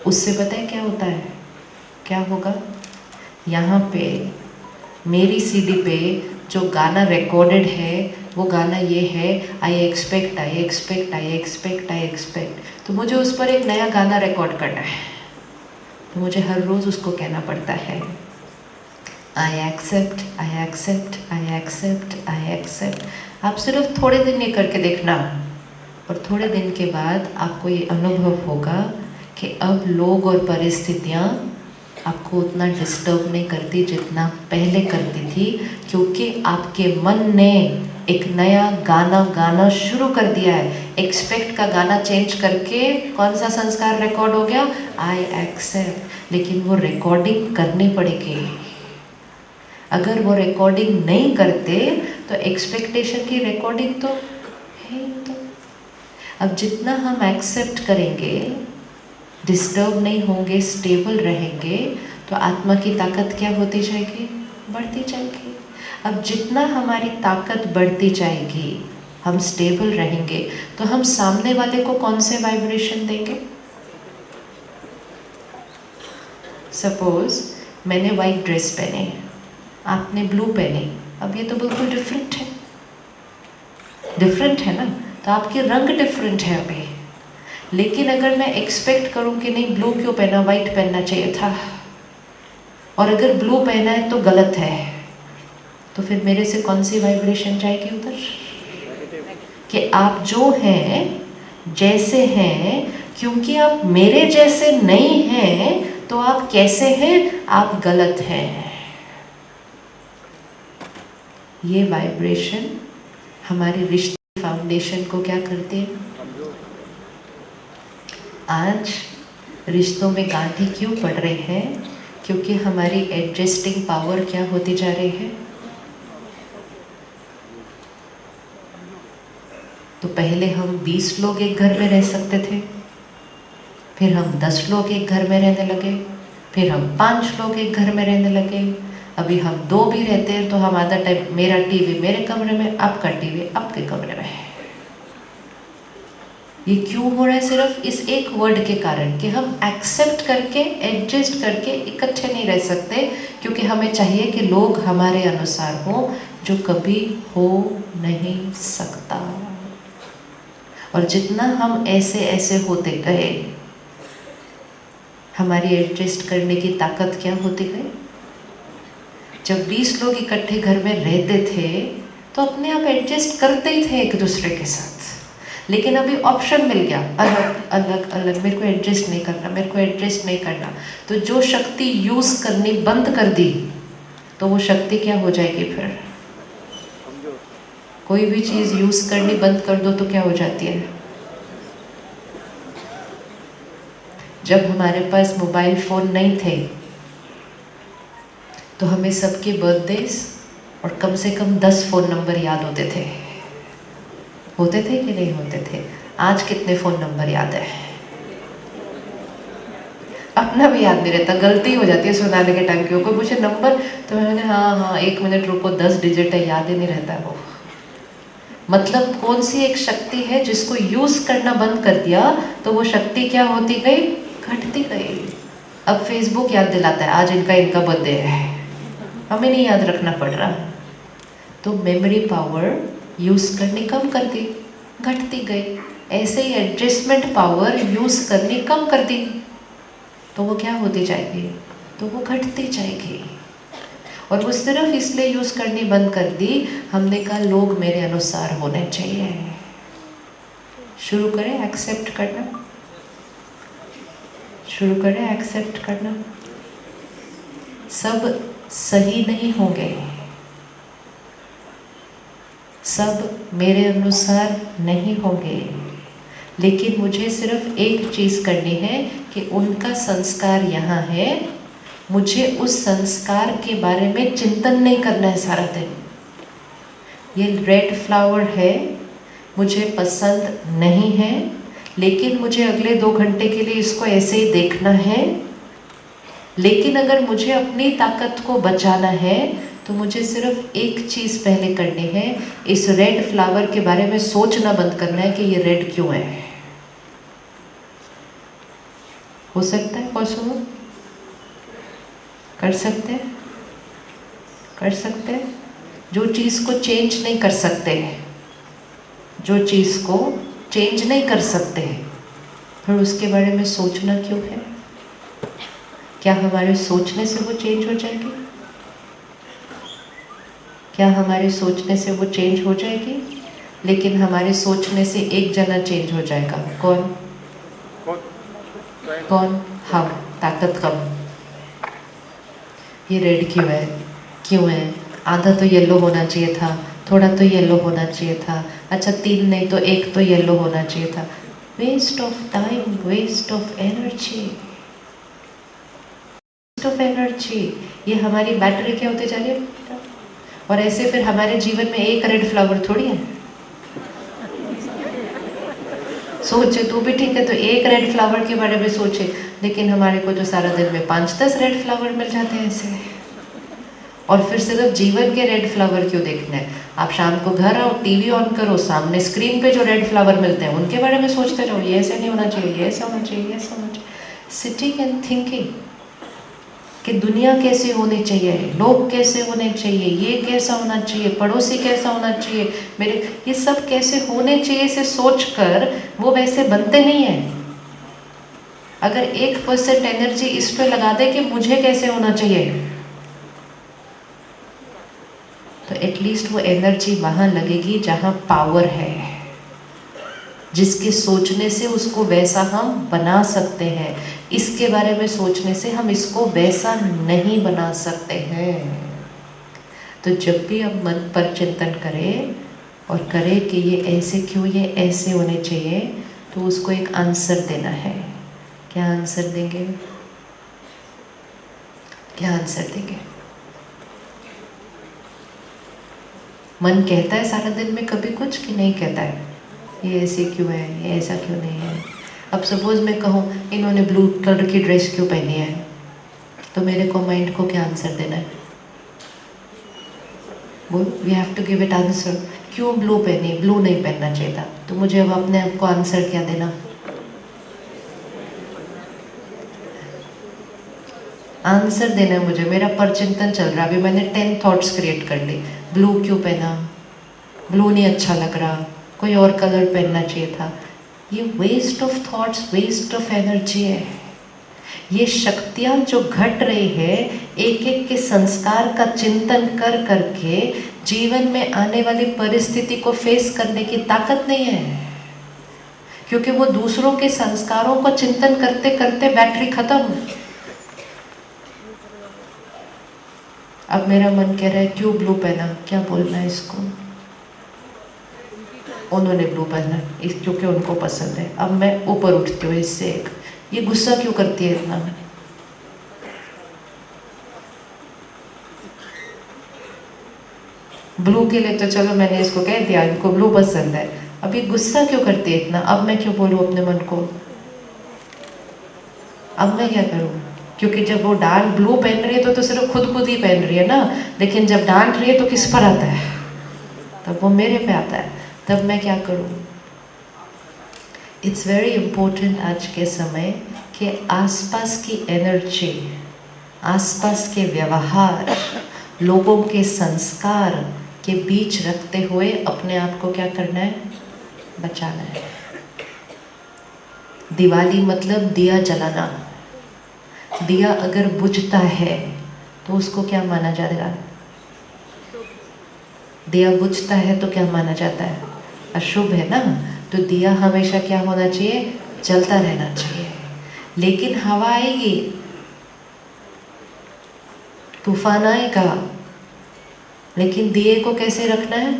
उससे पता है क्या होता है, क्या होगा? यहाँ पे मेरी सीडी पे जो गाना रिकॉर्डेड है वो गाना ये है I expect I expect I expect I expect. तो मुझे उस पर एक नया गाना रिकॉर्ड करना है, तो मुझे हर रोज़ उसको कहना पड़ता है I accept I accept I accept I accept. आप सिर्फ थोड़े दिन ये करके देखना, और थोड़े दिन के बाद आपको ये अनुभव होगा कि अब लोग और परिस्थितियाँ आपको उतना डिस्टर्ब नहीं करती जितना पहले करती थी, क्योंकि आपके मन ने एक नया गाना गाना शुरू कर दिया है। एक्सपेक्ट का गाना चेंज करके कौन सा संस्कार रिकॉर्ड हो गया? I accept. लेकिन वो रिकॉर्डिंग करनी पड़ेगी। अगर वो रिकॉर्डिंग नहीं करते तो एक्सपेक्टेशन की रिकॉर्डिंग तो है ही तो। अब जितना हम एक्सेप्ट करेंगे, डिस्टर्ब नहीं होंगे, स्टेबल रहेंगे, तो आत्मा की ताकत क्या होती जाएगी? बढ़ती जाएगी। अब जितना हमारी ताकत बढ़ती जाएगी, हम स्टेबल रहेंगे, तो हम सामने वाले को कौन से वाइब्रेशन देंगे? सपोज मैंने वाइट ड्रेस पहनी, आपने ब्लू पहनी, अब ये तो बिल्कुल डिफरेंट है, डिफरेंट है ना? तो आपके रंग डिफरेंट है अभी। लेकिन अगर मैं एक्सपेक्ट करूं कि नहीं ब्लू क्यों पहना, वाइट पहनना चाहिए था, और अगर ब्लू पहना है तो गलत है, तो फिर मेरे से कौन सी वाइब्रेशन जाएगी उधर? कि आप जो हैं जैसे हैं, क्योंकि आप मेरे जैसे नहीं हैं तो आप कैसे हैं? आप गलत हैं। ये वाइब्रेशन हमारे रिश्ते फाउंडेशन को क्या करते हैं? आज रिश्तों में गांठें क्यों पड़ रहे हैं? क्योंकि हमारी एडजस्टिंग पावर क्या होती जा रही है? तो पहले हम 20 लोग एक घर में रह सकते थे, फिर हम 10 लोग एक घर में रहने लगे, फिर हम 5 लोग एक घर में रहने लगे, अभी हम 2 भी रहते हैं, तो हम आधा टाइम मेरा टीवी मेरे कमरे में, आपका टीवी आपके कमरे में है। ये क्यों हो रहा है? सिर्फ इस एक वर्ड के कारण कि हम एक्सेप्ट करके एडजस्ट करके इकट्ठे नहीं रह सकते, क्योंकि हमें चाहिए कि लोग हमारे अनुसार हो, जो कभी हो नहीं सकता। और जितना हम ऐसे ऐसे होते गए, हमारी एडजस्ट करने की ताकत क्या होती गई? जब 20 लोग इकट्ठे घर में रहते थे तो अपने आप एडजस्ट करते ही थे एक दूसरे के साथ, लेकिन अभी ऑप्शन मिल गया अलग अलग अलग, मेरे को एडजस्ट नहीं करना, मेरे को एडजस्ट नहीं करना, तो जो शक्ति यूज़ करनी बंद कर दी तो वो शक्ति क्या हो जाएगी? फिर कोई भी चीज़ यूज़ करनी बंद कर दो तो क्या हो जाती है? जब हमारे पास मोबाइल फ़ोन नहीं थे तो हमें सबके बर्थडेज और कम से कम 10 फ़ोन नंबर याद होते थे कि नहीं होते थे? आज कितने फ़ोन नंबर याद है? अपना भी याद नहीं रहता, गलती हो जाती है सुनाने के टाइम। क्यों कोई पूछे नंबर तो मैंने हाँ 1 मिनट रुको, 10 डिजिट है, याद ही नहीं रहता वो। मतलब कौन सी एक शक्ति है जिसको यूज़ करना बंद कर दिया तो वो शक्ति क्या होती गई? घटती गई। अब फेसबुक याद दिलाता है आज इनका बर्थडे है, हमें नहीं याद रखना पड़ रहा, तो मेमोरी पावर यूज़ करनी कम कर दी, घटती गई। ऐसे ही एडजस्टमेंट पावर यूज़ करनी कम कर दी तो वो क्या होती जाएगी? तो वो घटती जाएगी। और वो सिर्फ इसलिए यूज़ करनी बंद कर दी, हमने कहा लोग मेरे अनुसार होने चाहिए। शुरू करें एक्सेप्ट करना, शुरू करें एक्सेप्ट करना। सब सही नहीं होंगे, सब मेरे अनुसार नहीं होंगे, लेकिन मुझे सिर्फ एक चीज़ करनी है कि उनका संस्कार यहाँ है, मुझे उस संस्कार के बारे में चिंतन नहीं करना है सारा दिन। ये रेड फ्लावर है, मुझे पसंद नहीं है, लेकिन मुझे अगले 2 घंटे के लिए इसको ऐसे ही देखना है। लेकिन अगर मुझे अपनी ताकत को बचाना है तो मुझे सिर्फ एक चीज़ पहले करनी है, इस रेड फ्लावर के बारे में सोचना बंद करना है कि ये रेड क्यों है। हो सकता है पॉसिबल? कर सकते हैं? कर सकते हैं? जो चीज़ को चेंज नहीं कर सकते हैं, जो चीज़ को चेंज नहीं कर सकते हैं, फिर उसके बारे में सोचना क्यों है? क्या हमारे सोचने से वो चेंज हो जाएगी? क्या हमारे सोचने से वो चेंज हो जाएगी? लेकिन हमारे सोचने से एक जना चेंज हो जाएगा। कौन? कौन? हम। ताकत कम। ये रेड क्यों है? क्यों है? आधा तो येलो होना चाहिए था, थोड़ा तो येलो होना चाहिए था, अच्छा 3 नहीं तो 1 तो येलो होना चाहिए था। Waste of time, waste of energy, waste of energy. ये हमारी बैटरी क्या होती जा रही है? और ऐसे फिर हमारे जीवन में एक रेड फ्लावर थोड़ी है। सोचे तू भी ठीक है तो एक रेड फ्लावर के बारे में सोचे, लेकिन हमारे को जो सारा दिन में 5-10 रेड फ्लावर मिल जाते हैं ऐसे। और फिर सिर्फ जीवन के रेड फ्लावर क्यों देखना है? आप शाम को घर आओ, टीवी ऑन करो, सामने स्क्रीन पे जो रेड फ्लावर मिलते हैं उनके बारे में सोचते जाओ, ये ऐसे नहीं होना चाहिए, ये ऐसा होना चाहिए, ये ऐसा होना चाहिए। सिटिंग एंड थिंकिंग कि दुनिया कैसे होनी चाहिए, लोग कैसे होने चाहिए, ये कैसा होना चाहिए, पड़ोसी कैसा होना चाहिए, मेरे ये सब कैसे होने चाहिए से सोचकर वो वैसे बनते नहीं हैं। अगर 1% एनर्जी इस पे लगा दे कि मुझे कैसे होना चाहिए, तो एटलीस्ट वो एनर्जी वहाँ लगेगी जहाँ पावर है, जिसके सोचने से उसको वैसा हम बना सकते हैं। इसके बारे में सोचने से हम इसको वैसा नहीं बना सकते हैं। तो जब भी हम मन पर चिंतन करें और करें कि ये ऐसे क्यों, ये ऐसे होने चाहिए, तो उसको एक आंसर देना है। क्या आंसर देंगे? क्या आंसर देंगे? मन कहता है सारा दिन में कभी कुछ कि नहीं कहता है? ये ऐसे क्यों है, ये ऐसा क्यों नहीं है? अब सपोज मैं कहूँ इन्होंने ब्लू कलर की ड्रेस क्यों पहनी है, तो मेरे को माइंड को क्या आंसर देना है? बोल, we have to give it answer. क्यों ब्लू पहनी? ब्लू नहीं पहनना चाहिए था। तो मुझे अब अपने आप को आंसर क्या देना? आंसर देना है मुझे। मेरा परचिंतन चल रहा है, अभी मैंने 10 थॉट्स क्रिएट कर ली। ब्लू क्यों पहना? ब्लू नहीं अच्छा लग रहा, कोई और कलर पहनना चाहिए था। ये waste of thoughts, waste of energy है। ये शक्तियाँ जो घट रही है एक एक के संस्कार का चिंतन कर करके जीवन में आने वाली परिस्थिति को फेस करने की ताकत नहीं है, क्योंकि वो दूसरों के संस्कारों को चिंतन करते करते बैटरी खत्म। अब मेरा मन कह रहा है क्यों ब्लू पहना, क्या बोलना है इसको? उन्होंने ब्लू पहना इस क्योंकि उनको पसंद है। अब मैं ऊपर उठती हूँ इससे, ये गुस्सा क्यों करती है इतना? ब्लू के लिए तो चलो मैंने इसको कह दिया, इनको ब्लू पसंद है। अब ये गुस्सा क्यों करती है इतना? अब मैं क्यों बोलूँ अपने मन को? अब मैं क्या करूँ? क्योंकि जब वो डांट ब्लू पहन रही है तो सिर्फ खुद ही पहन रही है ना, लेकिन जब डांट रही है तो किस पर आता है? तब वो मेरे पे आता है। तब मैं क्या करूँ? इट्स वेरी इम्पोर्टेंट आज के समय कि आसपास की एनर्जी, आसपास के व्यवहार, लोगों के संस्कार के बीच रखते हुए अपने आप को क्या करना है? बचाना है। दिवाली मतलब दिया जलाना। दिया अगर बुझता है तो उसको क्या माना जाएगा? दिया बुझता है तो क्या माना जाता है? अशुभ है ना। तो दिया हमेशा क्या होना चाहिए? जलता रहना चाहिए। लेकिन हवा आएगी, तूफान आएगा, लेकिन दिए को कैसे रखना है?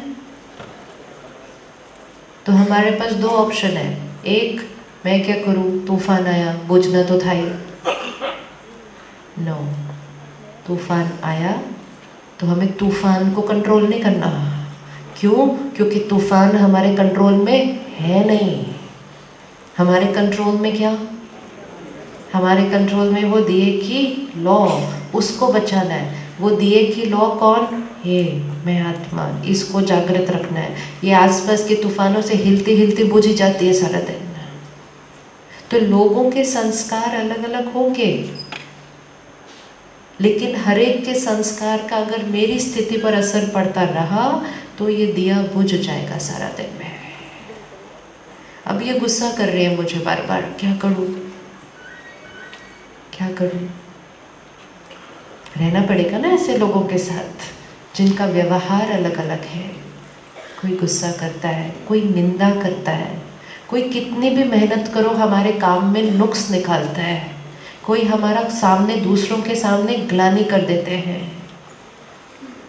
तो हमारे पास 2 ऑप्शन है। एक, मैं क्या करूं, तूफान आया, बुझना तो था ही। नो, तूफान आया तो हमें तूफान को कंट्रोल नहीं करना। क्यों? क्योंकि तूफान हमारे कंट्रोल में है नहीं। हमारे कंट्रोल में क्या? हमारे कंट्रोल में वो दिए की लॉ, उसको बचाना है। वो दिए की लॉ कौन? ये मैं आत्मा, इसको जागृत रखना है। ये आसपास के तूफानों से हिलती हिलती बुझ ही जाती है सारा दिन। तो लोगों के संस्कार अलग अलग होंगे, लेकिन हर एक के संस्कार का अगर मेरी स्थिति पर असर पड़ता रहा तो ये दिया बुझ जाएगा सारा दिन में। अब ये गुस्सा कर रही है मुझे बार बार, क्या करूं, क्या करूं? रहना पड़ेगा ना ऐसे लोगों के साथ जिनका व्यवहार अलग अलग है। कोई गुस्सा करता है, कोई निंदा करता है, कोई कितनी भी मेहनत करो हमारे काम में नुक्स निकालता है, कोई हमारा सामने दूसरों के सामने ग्लानि कर देते हैं।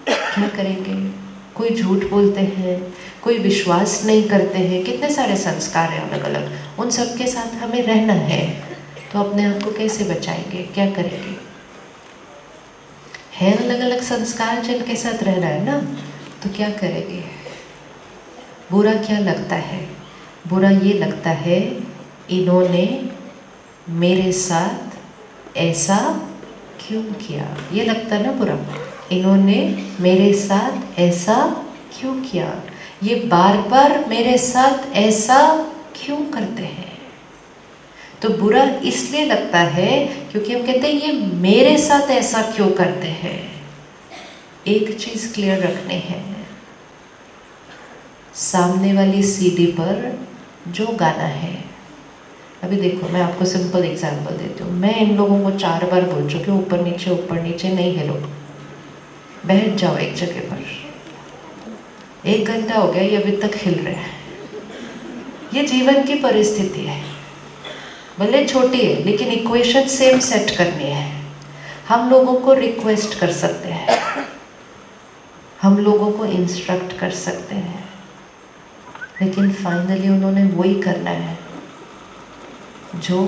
क्या करेंगे? कोई झूठ बोलते हैं, कोई विश्वास नहीं करते हैं, कितने सारे संस्कार हैं अलग अलग। उन सब के साथ हमें रहना है, तो अपने आप को कैसे बचाएंगे, क्या करेंगे? है अलग अलग संस्कार जिनके साथ रहना है ना, तो क्या करेंगे? बुरा क्या लगता है? बुरा ये लगता है इन्होंने मेरे साथ ऐसा क्यों किया, ये लगता है ना बुरा। इन्होंने मेरे साथ ऐसा क्यों किया, ये बार बार मेरे साथ ऐसा क्यों करते हैं। तो बुरा इसलिए लगता है क्योंकि हम कहते हैं ये मेरे साथ ऐसा क्यों करते हैं। एक चीज क्लियर रखने हैं, सामने वाली सीडी पर जो गाना है, अभी देखो मैं आपको सिंपल एग्जांपल देती हूँ। मैं इन लोगों को 4 बार बोल चुकी हूँ ऊपर नीचे नहीं हिलो, बैठ जाओ एक जगह पर। 1 घंटा हो गया ये अभी तक हिल रहे हैं। ये जीवन की परिस्थिति है, भले छोटी है लेकिन इक्वेशन सेम सेट करनी है। हम लोगों को रिक्वेस्ट कर सकते हैं, हम लोगों को इंस्ट्रक्ट कर सकते हैं, लेकिन फाइनली उन्होंने वही करना है जो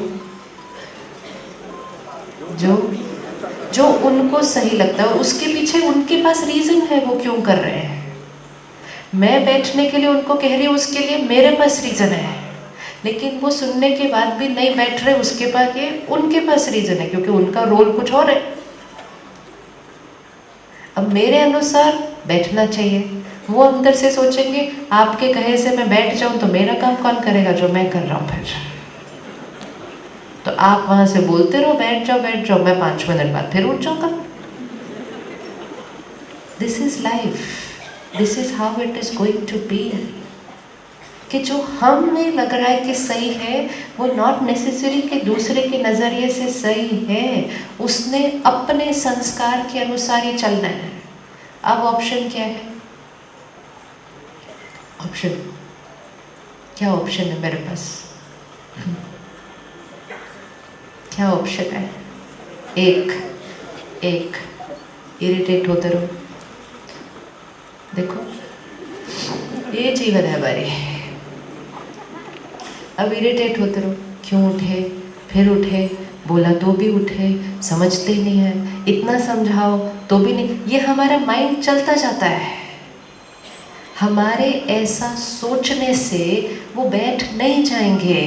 जो जो उनको सही लगता है। उसके पीछे उनके पास रीजन है वो क्यों कर रहे हैं। मैं बैठने के लिए उनको कह रही हूँ, उसके लिए मेरे पास रीजन है, लेकिन वो सुनने के बाद भी नहीं बैठ रहे, उसके पास ये उनके पास रीजन है, क्योंकि उनका रोल कुछ और है। अब मेरे अनुसार बैठना चाहिए, वो अंदर से सोचेंगे आपके कहे से मैं बैठ जाऊं तो मेरा काम कौन करेगा जो मैं कर रहा हूं। फिर तो आप वहां से बोलते रहो बैठ जाओ, मैं 5 मिनट बाद फिर उठ जाऊंगा। This is life, this is how it is going to be. कि जो हमें लग रहा है कि सही है वो नॉट नेसेसरी कि दूसरे के नजरिए से सही है, उसने अपने संस्कार के अनुसार ही चलना है। अब ऑप्शन क्या है? ऑप्शन क्या? ऑप्शन है मेरे पास, क्या ऑप्शन है? एक इरिटेट होते रहो। देखो ये जीवन है हमारी। अब इरिटेट होते रहो, क्यों उठे, फिर उठे, बोला तो भी उठे, समझते ही नहीं है, इतना समझाओ तो भी नहीं। ये हमारा माइंड चलता जाता है। हमारे ऐसा सोचने से वो बैठ नहीं जाएंगे,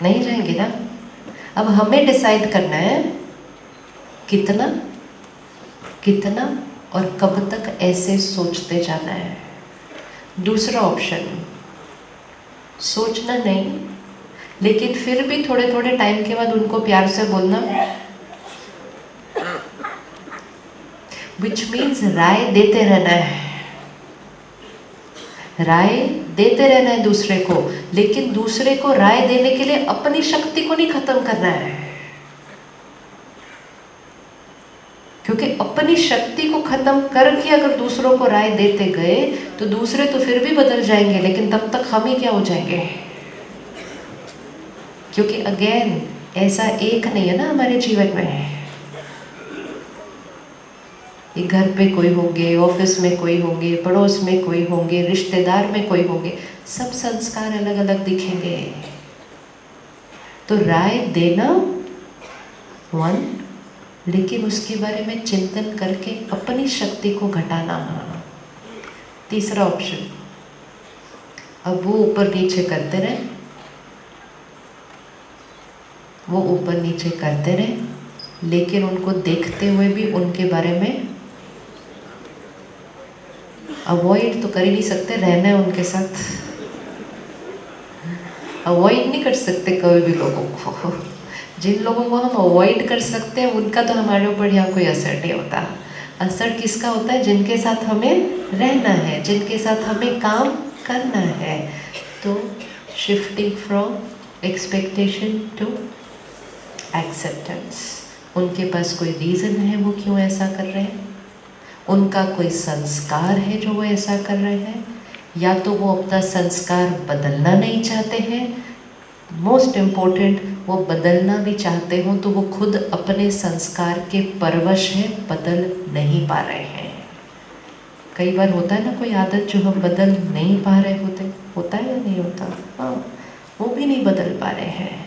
नहीं जाएंगे ना। अब हमें डिसाइड करना है कितना कितना और कब तक ऐसे सोचते जाना है। दूसरा ऑप्शन, सोचना नहीं, लेकिन फिर भी थोड़े थोड़े टाइम के बाद उनको प्यार से बोलना, विच मीन्स राय देते रहना है। राय देते रहना है दूसरे को, लेकिन दूसरे को राय देने के लिए अपनी शक्ति को नहीं खत्म करना है, क्योंकि अपनी शक्ति को खत्म करके अगर दूसरों को राय देते गए तो दूसरे तो फिर भी बदल जाएंगे, लेकिन तब तक हम ही क्या हो जाएंगे। क्योंकि अगेन ऐसा एक नहीं है ना हमारे जीवन में। ये घर पे कोई होंगे, ऑफिस में कोई होंगे, पड़ोस में कोई होंगे, रिश्तेदार में कोई होंगे, सब संस्कार अलग अलग दिखेंगे। तो राय देना वन, लेकिन उसके बारे में चिंतन करके अपनी शक्ति को घटाना। तीसरा ऑप्शन, अब वो ऊपर नीचे करते रहे, वो ऊपर नीचे करते रहे, लेकिन उनको देखते हुए भी उनके बारे में अवॉइड तो कर ही नहीं सकते, रहना है उनके साथ, अवॉइड नहीं कर सकते कभी भी लोगों को। जिन लोगों को हम अवॉइड कर सकते हैं उनका तो हमारे ऊपर यहाँ कोई असर नहीं होता। असर किसका होता है? जिनके साथ हमें रहना है, जिनके साथ हमें काम करना है। तो shifting from expectation to acceptance. उनके पास कोई रीज़न है वो क्यों ऐसा कर रहे हैं, उनका कोई संस्कार है जो वो ऐसा कर रहे हैं, या तो वो अपना संस्कार बदलना नहीं चाहते हैं, मोस्ट इम्पोर्टेंट वो बदलना भी चाहते हो तो वो खुद अपने संस्कार के परवश हैं, बदल नहीं पा रहे हैं। कई बार होता है ना कोई आदत जो हम बदल नहीं पा रहे होते, होता है या नहीं होता? हाँ, वो भी नहीं बदल पा रहे हैं,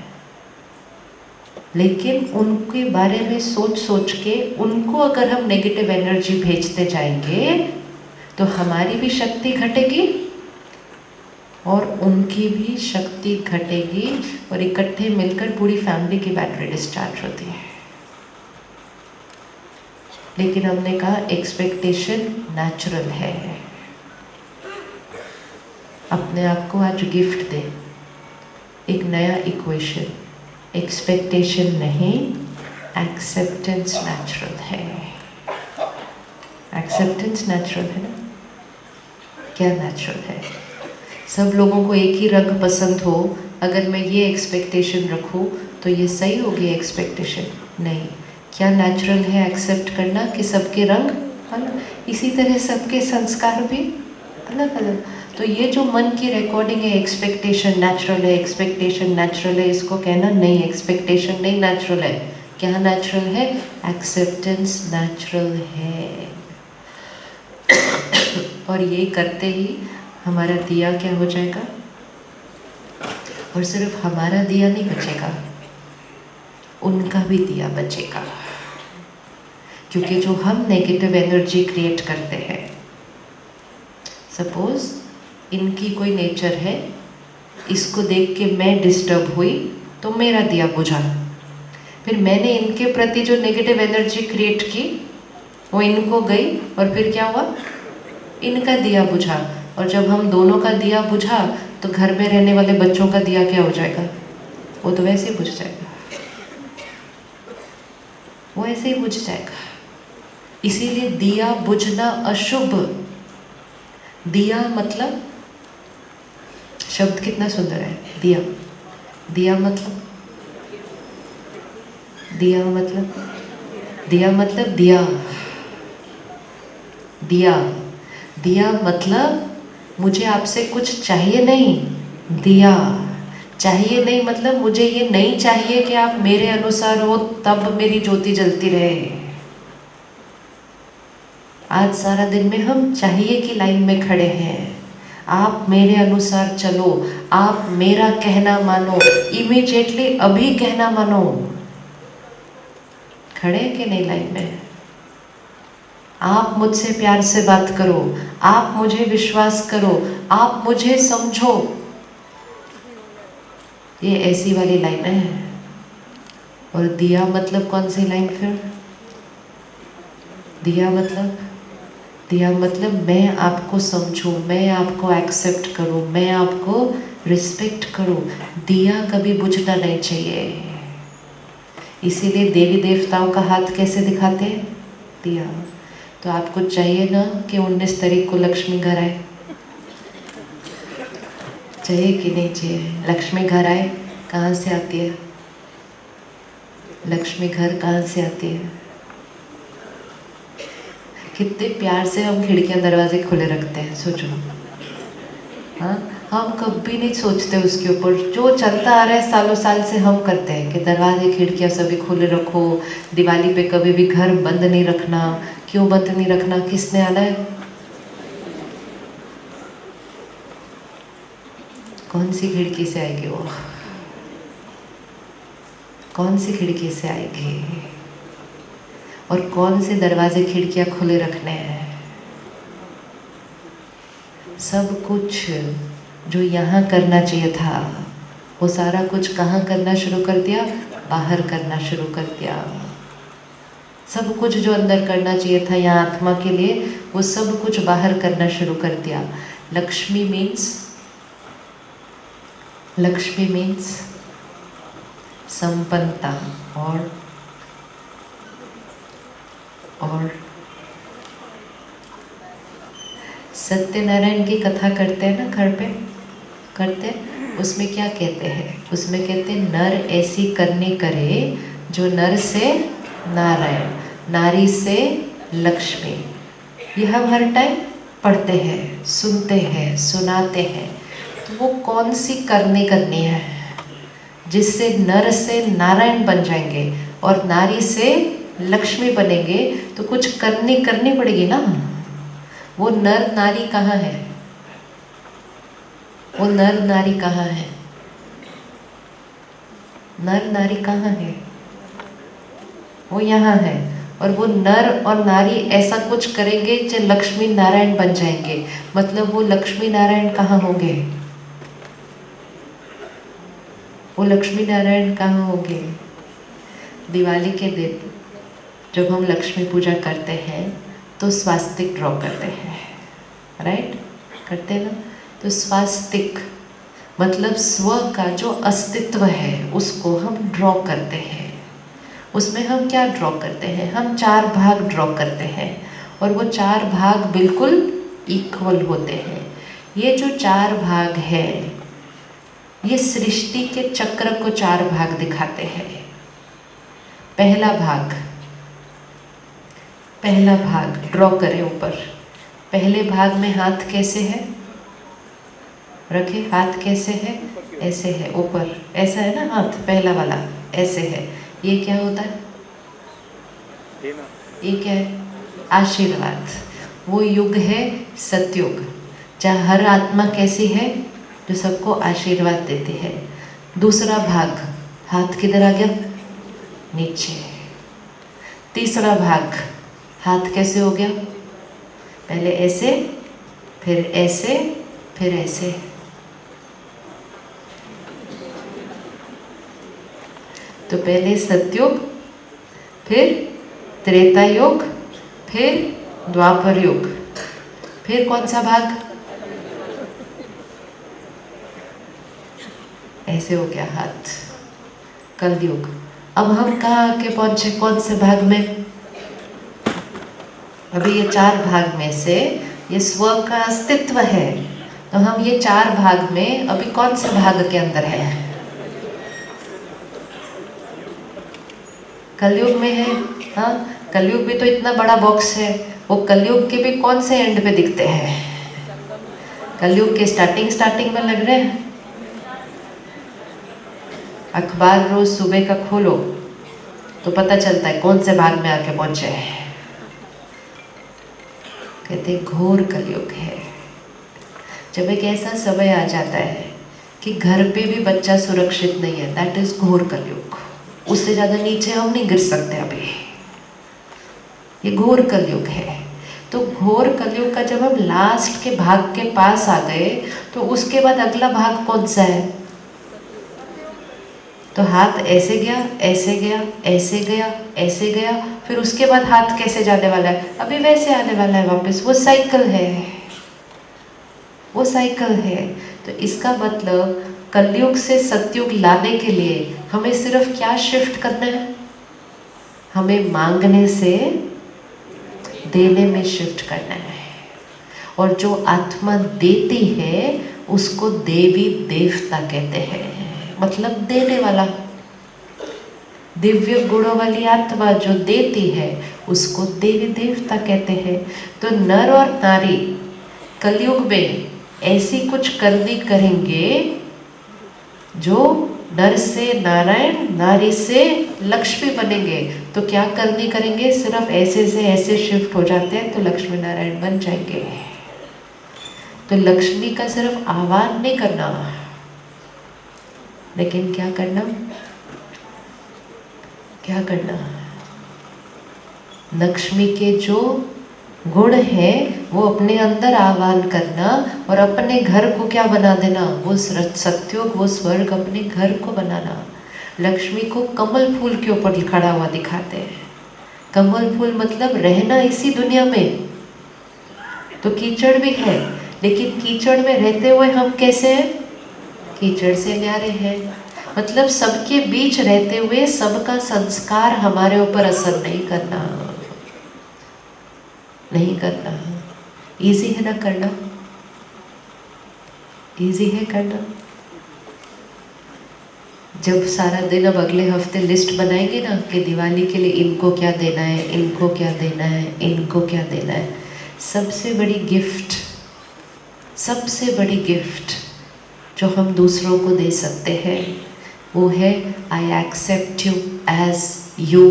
लेकिन उनके बारे में सोच सोच के उनको अगर हम नेगेटिव एनर्जी भेजते जाएंगे तो हमारी भी शक्ति घटेगी और उनकी भी शक्ति घटेगी, और इकट्ठे मिलकर पूरी फैमिली की बैटरी डिस्चार्ज होती है। लेकिन हमने कहा एक्सपेक्टेशन नेचुरल है। अपने आप को आज गिफ्ट दे एक नया इक्वेशन, एक्सपेक्टेशन नहीं, एक्सेप्टेंस नेचुरल है। एक्सेप्टेंस नेचुरल है ना? क्या नेचुरल है? सब लोगों को एक ही रंग पसंद हो, अगर मैं ये एक्सपेक्टेशन रखूं तो ये सही होगी एक्सपेक्टेशन? नहीं। क्या नेचुरल है एक्सेप्ट करना कि सबके रंग अलग, इसी तरह सबके संस्कार भी अलग अलग। तो ये जो मन की रिकॉर्डिंग है, एक्सपेक्टेशन नेचुरल है, एक्सपेक्टेशन नेचुरल है, इसको कहना नहीं, एक्सपेक्टेशन नहीं नेचुरल है। क्या नेचुरल है? एक्सेप्टेंस नेचुरल है। और ये करते ही हमारा दिया क्या हो जाएगा? और सिर्फ हमारा दिया नहीं बचेगा, उनका भी दिया बचेगा। क्योंकि जो हम नेगेटिव एनर्जी क्रिएट करते हैं, सपोज इनकी कोई नेचर है, इसको देख के मैं डिस्टर्ब हुई तो मेरा दिया बुझा, फिर मैंने इनके प्रति जो नेगेटिव एनर्जी क्रिएट की वो इनको गई, और फिर क्या हुआ? इनका दिया बुझा। और जब हम दोनों का दिया बुझा तो घर में रहने वाले बच्चों का दिया क्या हो जाएगा? वो तो वैसे ही बुझ जाएगा, वो ऐसे ही बुझ जाएगा। इसीलिए दिया बुझना अशुभ। दिया मतलब, शब्द कितना सुंदर है, दिया। दिया मतलब, दिया मतलब, दिया मतलब दिया, दिया, दिया मतलब मुझे आपसे कुछ चाहिए नहीं, दिया। चाहिए नहीं मतलब मुझे ये नहीं चाहिए कि आप मेरे अनुसार हो तब मेरी ज्योति जलती रहे। आज सारा दिन में हम चाहिए की लाइन में खड़े हैं। आप मेरे अनुसार चलो, आप मेरा कहना मानो, इमीडिएटली अभी कहना मानो। खड़े के नहीं लाइन में? आप मुझसे प्यार से बात करो, आप मुझे विश्वास करो, आप मुझे समझो। ये ऐसी वाली लाइन है। और दिया मतलब कौन सी लाइन फिर? दिया मतलब, दिया मतलब मैं आपको समझूं, मैं आपको एक्सेप्ट करूं, मैं आपको रिस्पेक्ट करूं। दिया कभी बुझना नहीं चाहिए। इसीलिए देवी देवताओं का हाथ कैसे दिखाते हैं? दिया। तो आपको चाहिए ना कि 19 तारीख को लक्ष्मी घर आए? चाहिए कि नहीं चाहिए? लक्ष्मी घर आए, कहाँ से आती है? लक्ष्मी घर कहाँ से आती है? कितने प्यार से हम खिड़कियां दरवाजे खुले रखते हैं, सोचो। हाँ, हम कभी नहीं सोचते उसके ऊपर। जो चलता आ रहा है सालों साल से हम करते हैं कि दरवाजे खिड़कियां सभी खुले रखो, दिवाली पे कभी भी घर बंद नहीं रखना। क्यों बंद नहीं रखना? किसने आना है? कौन सी खिड़की से आएगी वो? कौन सी खिड़की से आएगी? और कौन से दरवाजे खिड़कियां खुले रखने हैं? सब कुछ जो यहाँ करना चाहिए था वो सारा कुछ कहाँ करना शुरू कर दिया? बाहर करना शुरू कर दिया। सब कुछ जो अंदर करना चाहिए था यहाँ आत्मा के लिए, वो सब कुछ बाहर करना शुरू कर दिया। लक्ष्मी मीन्स संपन्नता और सत्यनारायण की कथा करते हैं ना, घर पे करते हैं। उसमें क्या कहते हैं? उसमें कहते हैं नर ऐसी करनी करे जो नर से नारायण, नारी से लक्ष्मी। ये हम हर टाइम पढ़ते हैं, सुनते हैं, सुनाते हैं। तो वो कौन सी करनी है जिससे नर से नारायण बन जाएंगे और नारी से लक्ष्मी बनेंगे? तो कुछ करनी पड़ेगी ना। वो नर नारी कहाँ है? वो नर नारी कहाँ है? नर नारी कहाँ है? वो यहाँ है। और वो नर और नारी ऐसा कुछ करेंगे जो लक्ष्मी नारायण बन जाएंगे। मतलब वो लक्ष्मी नारायण कहाँ होंगे? वो लक्ष्मी नारायण कहाँ होंगे? दिवाली के दिन जब हम लक्ष्मी पूजा करते हैं तो स्वास्तिक ड्रॉ करते हैं, राइट? करते हैं ना? तो स्वास्तिक मतलब स्व का जो अस्तित्व है उसको हम ड्रॉ करते हैं। उसमें हम क्या ड्रॉ करते हैं? हम 4 भाग ड्रॉ करते हैं और वो 4 भाग बिल्कुल इक्वल होते हैं। ये जो 4 भाग है ये सृष्टि के चक्र को 4 भाग दिखाते हैं। पहला भाग ड्रॉ करें ऊपर। पहले भाग में हाथ कैसे है? रखे, हाथ कैसे है? ऐसे है ऊपर, ऐसा है ना हाथ, पहला वाला ऐसे है। ये क्या होता है? ये क्या है? आशीर्वाद। वो युग है सतयुग, जहाँ हर आत्मा कैसी है? जो सबको आशीर्वाद देती है। दूसरा भाग, हाथ किधर आ गया? नीचे। तीसरा भाग, हाथ कैसे हो गया? पहले ऐसे, फिर ऐसे, फिर ऐसे। तो पहले सतयुग, फिर त्रेता युग, फिर द्वापर युग, फिर कौन सा भाग? ऐसे हो गया हाथ, कलयुग। अब हम कहाँ आके पहुंचे? कौन से भाग में? अभी ये 4 भाग में से ये स्व का अस्तित्व है। तो हम ये 4 भाग में अभी कौन से भाग के अंदर है? कलयुग में है। हाँ, कलयुग भी तो इतना बड़ा बॉक्स है। वो कलयुग के भी कौन से एंड पे दिखते हैं? कलयुग के स्टार्टिंग में लग रहे हैं। अखबार रोज सुबह का खोलो तो पता चलता है कौन से भाग में आके पहुंचे हैं। कहते घोर कलयुग है। जब एक ऐसा समय आ जाता है कि घर पे भी बच्चा सुरक्षित नहीं है, दैट इज घोर कलयुग। उससे ज्यादा नीचे हम नहीं गिर सकते अभी। ये घोर कलयुग है। तो घोर कलयुग का जब हम लास्ट के भाग के पास आ गए तो उसके बाद अगला भाग कौन सा है? तो हाथ ऐसे गया, ऐसे गया, ऐसे गया, ऐसे गया, फिर उसके बाद हाथ कैसे जाने वाला है? अभी वैसे आने वाला है वापस। वो साइकिल है, वो साइकिल है। तो इसका मतलब कलयुग से सतयुग लाने के लिए हमें सिर्फ क्या शिफ्ट करना है? हमें मांगने से देने में शिफ्ट करना है। और जो आत्मा देती है उसको देवी देवता कहते हैं, मतलब देने वाला। दिव्य गुणों वाली आत्मा जो देती है उसको देवी देवता कहते हैं। तो नर और नारी कलयुग में ऐसी कुछ करनी करेंगे जो नर से नारायण, नारी से लक्ष्मी बनेंगे। तो क्या करनी करेंगे, सिर्फ ऐसे से ऐसे शिफ्ट हो जाते हैं तो लक्ष्मी नारायण बन जाएंगे। तो लक्ष्मी का सिर्फ आह्वान नहीं करना, लेकिन क्या करना, क्या करना, लक्ष्मी के जो गुण है वो अपने अंदर आह्वान करना और अपने घर को क्या बना देना, वो सत्युग, वो स्वर्ग अपने घर को बनाना। लक्ष्मी को कमल फूल के ऊपर खड़ा हुआ दिखाते हैं। कमल फूल मतलब रहना इसी दुनिया में। तो कीचड़ भी है, लेकिन कीचड़ में रहते हुए हम कैसे हैं, कीचड़ से न्यारे हैं। मतलब सबके बीच रहते हुए सबका संस्कार हमारे ऊपर असर नहीं करना, नहीं करना। इजी है ना करना, इजी है करना। जब सारा दिन, अब अगले हफ्ते लिस्ट बनाएंगे ना कि दिवाली के लिए इनको क्या देना है, इनको क्या देना है, इनको क्या देना है। सबसे बड़ी गिफ्ट, सबसे बड़ी गिफ्ट जो हम दूसरों को दे सकते हैं वो है I accept you as you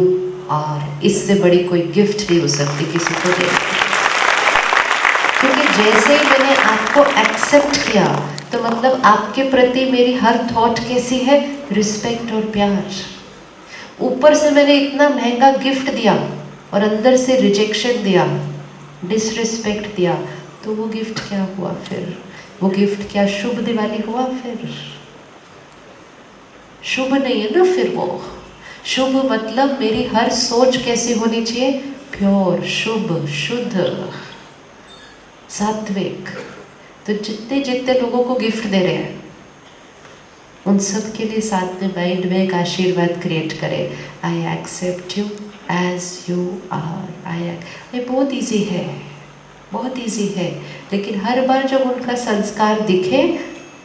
are. इससे बड़ी कोई गिफ्ट नहीं हो सकती किसी को देने की। क्योंकि जैसे ही मैंने आपको एक्सेप्ट किया तो मतलब आपके प्रति मेरी हर थॉट कैसी है, रिस्पेक्ट और प्यार। ऊपर से मैंने इतना महंगा गिफ्ट दिया और अंदर से रिजेक्शन दिया, डिसरिस्पेक्ट दिया, तो वो गिफ्ट क्या हुआ फिर? वो गिफ्ट क्या शुभ दिवाली हुआ फिर? शुभ नहीं है ना फिर वो। शुभ मतलब मेरी हर सोच कैसी होनी चाहिए, प्योर, शुभ, शुद्ध, सात्विक। तो जितने जितने लोगों को गिफ्ट दे रहे हैं उन सब के लिए साथ में माइंड में एक आशीर्वाद क्रिएट करें, I accept you as you are. ये बहुत इजी है, बहुत इजी है, लेकिन हर बार जब उनका संस्कार दिखे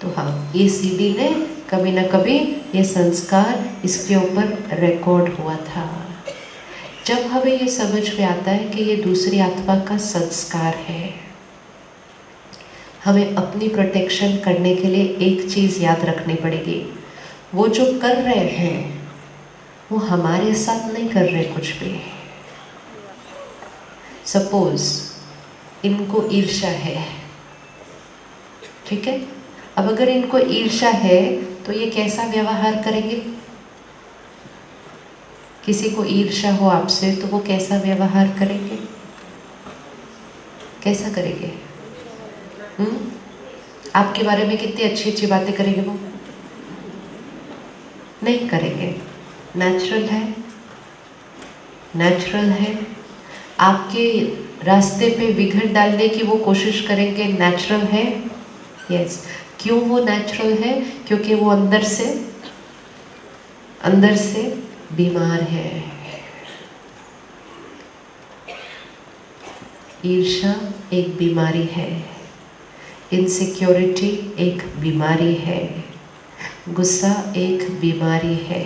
तो हाँ, ये सीडी ने कभी ना कभी ये संस्कार इसके ऊपर रिकॉर्ड हुआ था। जब हमें ये समझ में आता है कि ये दूसरी आत्मा का संस्कार है, हमें अपनी प्रोटेक्शन करने के लिए एक चीज़ याद रखनी पड़ेगी, वो जो कर रहे हैं वो हमारे साथ नहीं कर रहे कुछ भी। सपोज इनको ईर्ष्या है, ठीक है, अब अगर इनको ईर्ष्या है तो ये कैसा व्यवहार करेंगे? किसी को ईर्ष्या हो आपसे तो वो कैसा व्यवहार करेंगे, कैसा करेंगे? आपके बारे में कितनी अच्छी अच्छी बातें करेंगे वो? नहीं करेंगे। नेचुरल है, नेचुरल है। आपके रास्ते पे विघट डालने की वो कोशिश करेंगे, नेचुरल है। यस। क्यों वो नेचुरल है? क्योंकि वो अंदर से बीमार है। ईर्ष्या एक बीमारी है, इनसिक्योरिटी एक बीमारी है, गुस्सा एक बीमारी है,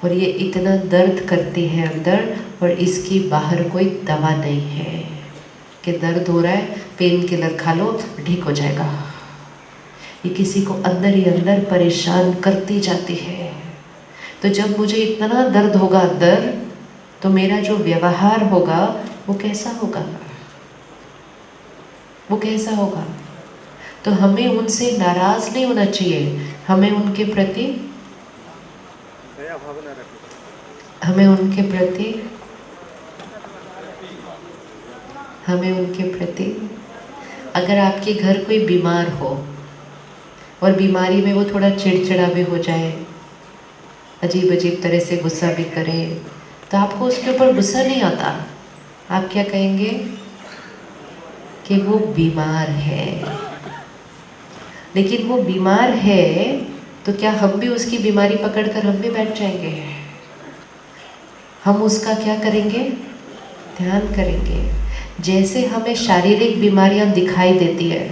और ये इतना दर्द करती है अंदर, और इसकी बाहर कोई दवा नहीं है कि दर्द हो रहा है पेन किलर खा लो ठीक हो जाएगा। ये किसी को अंदर ही अंदर परेशान करती जाती है। तो जब मुझे इतना दर्द होगा अंदर, तो मेरा जो व्यवहार होगा वो कैसा होगा, वो कैसा होगा? तो हमें उनसे नाराज नहीं होना चाहिए, हमें उनके प्रति अगर आपके घर कोई बीमार हो और बीमारी में वो थोड़ा चिड़चिड़ा भी हो जाए, अजीब अजीब तरह से गुस्सा भी करे, तो आपको उसके ऊपर गुस्सा नहीं आता। आप क्या कहेंगे कि वो बीमार है। लेकिन वो बीमार है तो क्या हम भी उसकी बीमारी पकड़कर हम भी बैठ जाएंगे? हम उसका क्या करेंगे? ध्यान करेंगे। जैसे हमें शारीरिक बीमारियां दिखाई देती है,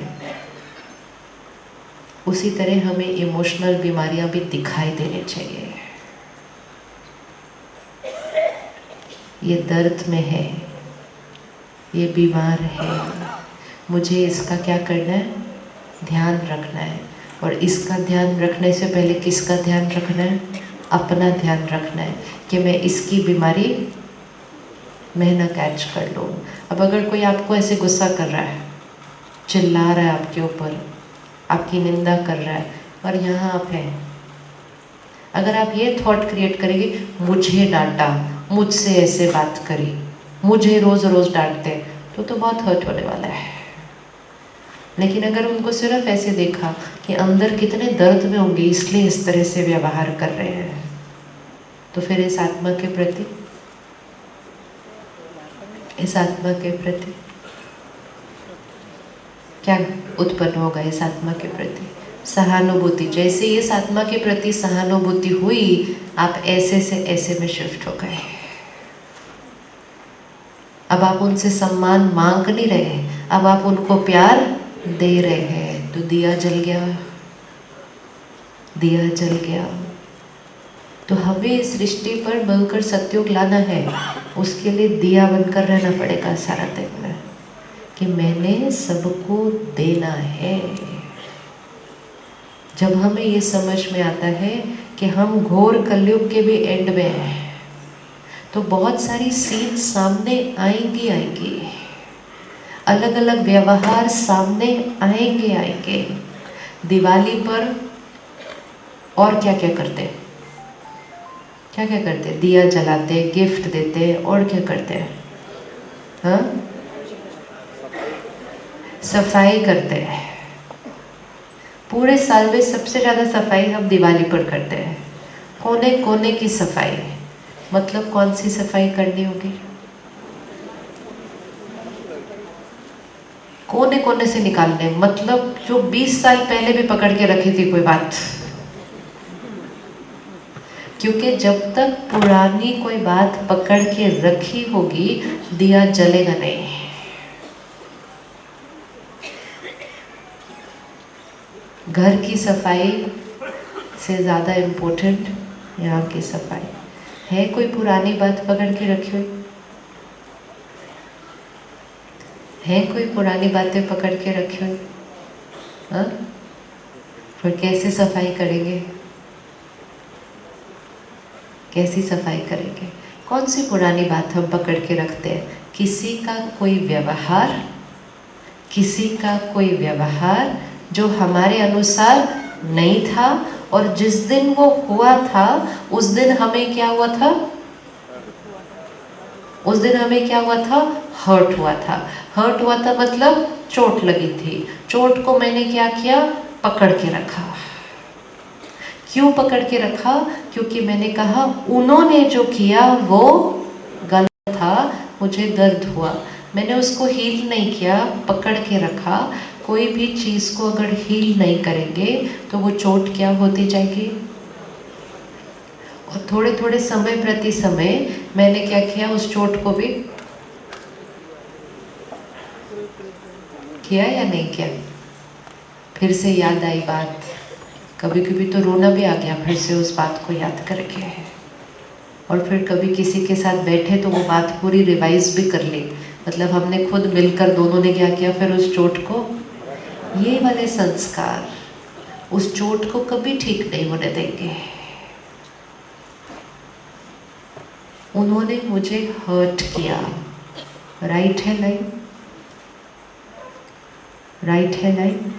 उसी तरह हमें इमोशनल बीमारियां भी दिखाई देनी चाहिए। ये दर्द में है, ये बीमार है, मुझे इसका क्या करना है? ध्यान रखना है। और इसका ध्यान रखने से पहले किसका ध्यान रखना है? अपना ध्यान रखना है कि मैं इसकी बीमारी मैं ना कैच कर लूँ। अब अगर कोई आपको ऐसे गुस्सा कर रहा है, चिल्ला रहा है आपके ऊपर, आपकी निंदा कर रहा है, और यहाँ आप हैं, अगर आप ये थॉट क्रिएट करेंगे, मुझे डांटा, मुझसे ऐसे बात करी, मुझे रोज़ रोज़ डांटते, तो बहुत हर्ट होने वाला है। लेकिन अगर उनको सिर्फ ऐसे देखा कि अंदर कितने दर्द में होंगे इसलिए इस तरह से व्यवहार कर रहे हैं, तो फिर इस आत्मा के प्रति क्या उत्पन्न होगा? इस आत्मा के प्रति सहानुभूति। जैसे इस आत्मा के प्रति सहानुभूति हुई, आप ऐसे से ऐसे में शिफ्ट हो गए। अब आप उनसे सम्मान मांग नहीं रहे, अब आप उनको प्यार दे रहे हैं। तो दिया जल गया, दिया जल गया। तो हमें इस सृष्टि पर मिलकर सत्युग लाना है, उसके लिए दिया बनकर रहना पड़ेगा सारा दिन, कि मैंने सबको देना है। जब हमें ये समझ में आता है कि हम घोर कलयुग के भी एंड में हैं, तो बहुत सारी सीन सामने आएंगी, अलग अलग व्यवहार सामने आएंगे। दिवाली पर और क्या क्या करते, दिया जलाते, गिफ्ट देते, और क्या करते हैं? हाँ, सफाई करते हैं। पूरे साल में सबसे ज़्यादा सफाई हम दिवाली पर करते हैं। कोने कोने की सफाई, मतलब कौन सी सफाई करनी होगी? कोने कोने से निकालने, मतलब जो 20 साल पहले भी पकड़ के रखी थी कोई बात। क्योंकि जब तक पुरानी कोई बात पकड़ के रखी होगी, दिया जलेगा नहीं। घर की सफाई से ज़्यादा इम्पोर्टेंट यहाँ की सफाई है। कोई पुरानी बात पकड़ के रखी हुई है? कोई पुरानी बातें पकड़ के रखी हुई? हाँ, फिर कैसे सफाई करेंगे? कैसी सफाई करेंगे? कौन सी पुरानी बात हम पकड़ के रखते हैं? किसी का कोई व्यवहार जो हमारे अनुसार नहीं था, और जिस दिन वो हुआ था उस दिन हमें क्या हुआ था? हर्ट हुआ था, मतलब चोट लगी थी। चोट को मैंने क्या किया? पकड़ के रखा। क्यों पकड़ के रखा? क्योंकि मैंने कहा उन्होंने जो किया वो गलत था, मुझे दर्द हुआ, मैंने उसको हील नहीं किया, पकड़ के रखा। कोई भी चीज़ को अगर हील नहीं करेंगे तो वो चोट क्या होती जाएगी। और थोड़े थोड़े समय प्रति समय मैंने क्या किया? उस चोट को भी किया या नहीं किया? फिर से याद आई बात, कभी कभी तो रोना भी आ गया फिर से उस बात को याद करके। और फिर कभी किसी के साथ बैठे तो वो बात पूरी रिवाइज भी कर ली, मतलब हमने खुद मिलकर दोनों ने क्या किया? फिर उस चोट को, ये वाले संस्कार उस चोट को कभी ठीक नहीं होने देंगे। उन्होंने मुझे हर्ट किया, राइट है लाइन? राइट है लाइन?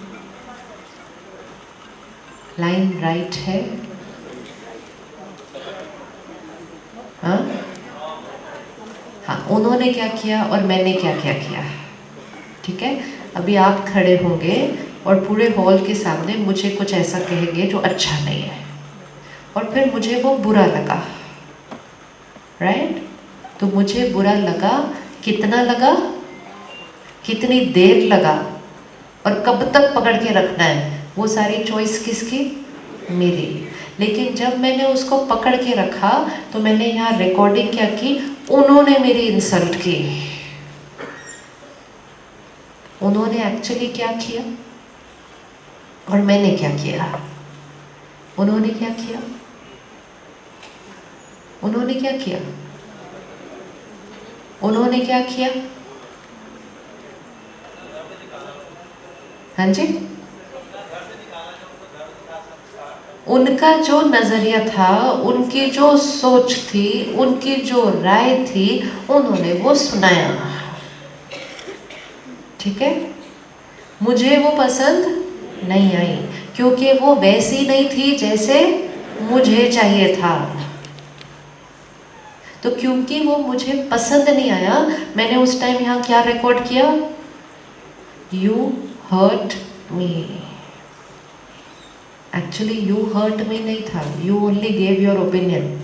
लाइन राइट है? हाँ, उन्होंने क्या किया और मैंने क्या क्या किया। ठीक है, अभी आप खड़े होंगे और पूरे हॉल के सामने मुझे कुछ ऐसा कहेंगे जो अच्छा नहीं है, और फिर मुझे वो बुरा लगा, राइट? तो मुझे बुरा लगा, कितना लगा, कितनी देर लगा, और कब तक पकड़ के रखना है, वो सारी चॉइस किसकी? मेरी। लेकिन जब मैंने उसको पकड़ के रखा तो मैंने यहाँ रिकॉर्डिंग क्या की? उन्होंने मेरी इंसल्ट की। उन्होंने एक्चुअली क्या किया और मैंने क्या किया? उन्होंने क्या किया? उन्होंने क्या किया? उन्होंने क्या किया? हाँ जी, उनका जो नजरिया था, उनकी जो सोच थी, उनकी जो राय थी, उन्होंने वो सुनाया। ठीक है, मुझे वो पसंद नहीं आई क्योंकि वो वैसी नहीं थी जैसे मुझे चाहिए था। तो क्योंकि वो मुझे पसंद नहीं आया, मैंने उस टाइम यहाँ क्या रिकॉर्ड किया? You hurt me. Actually you hurt me नहीं था, you only gave your opinion.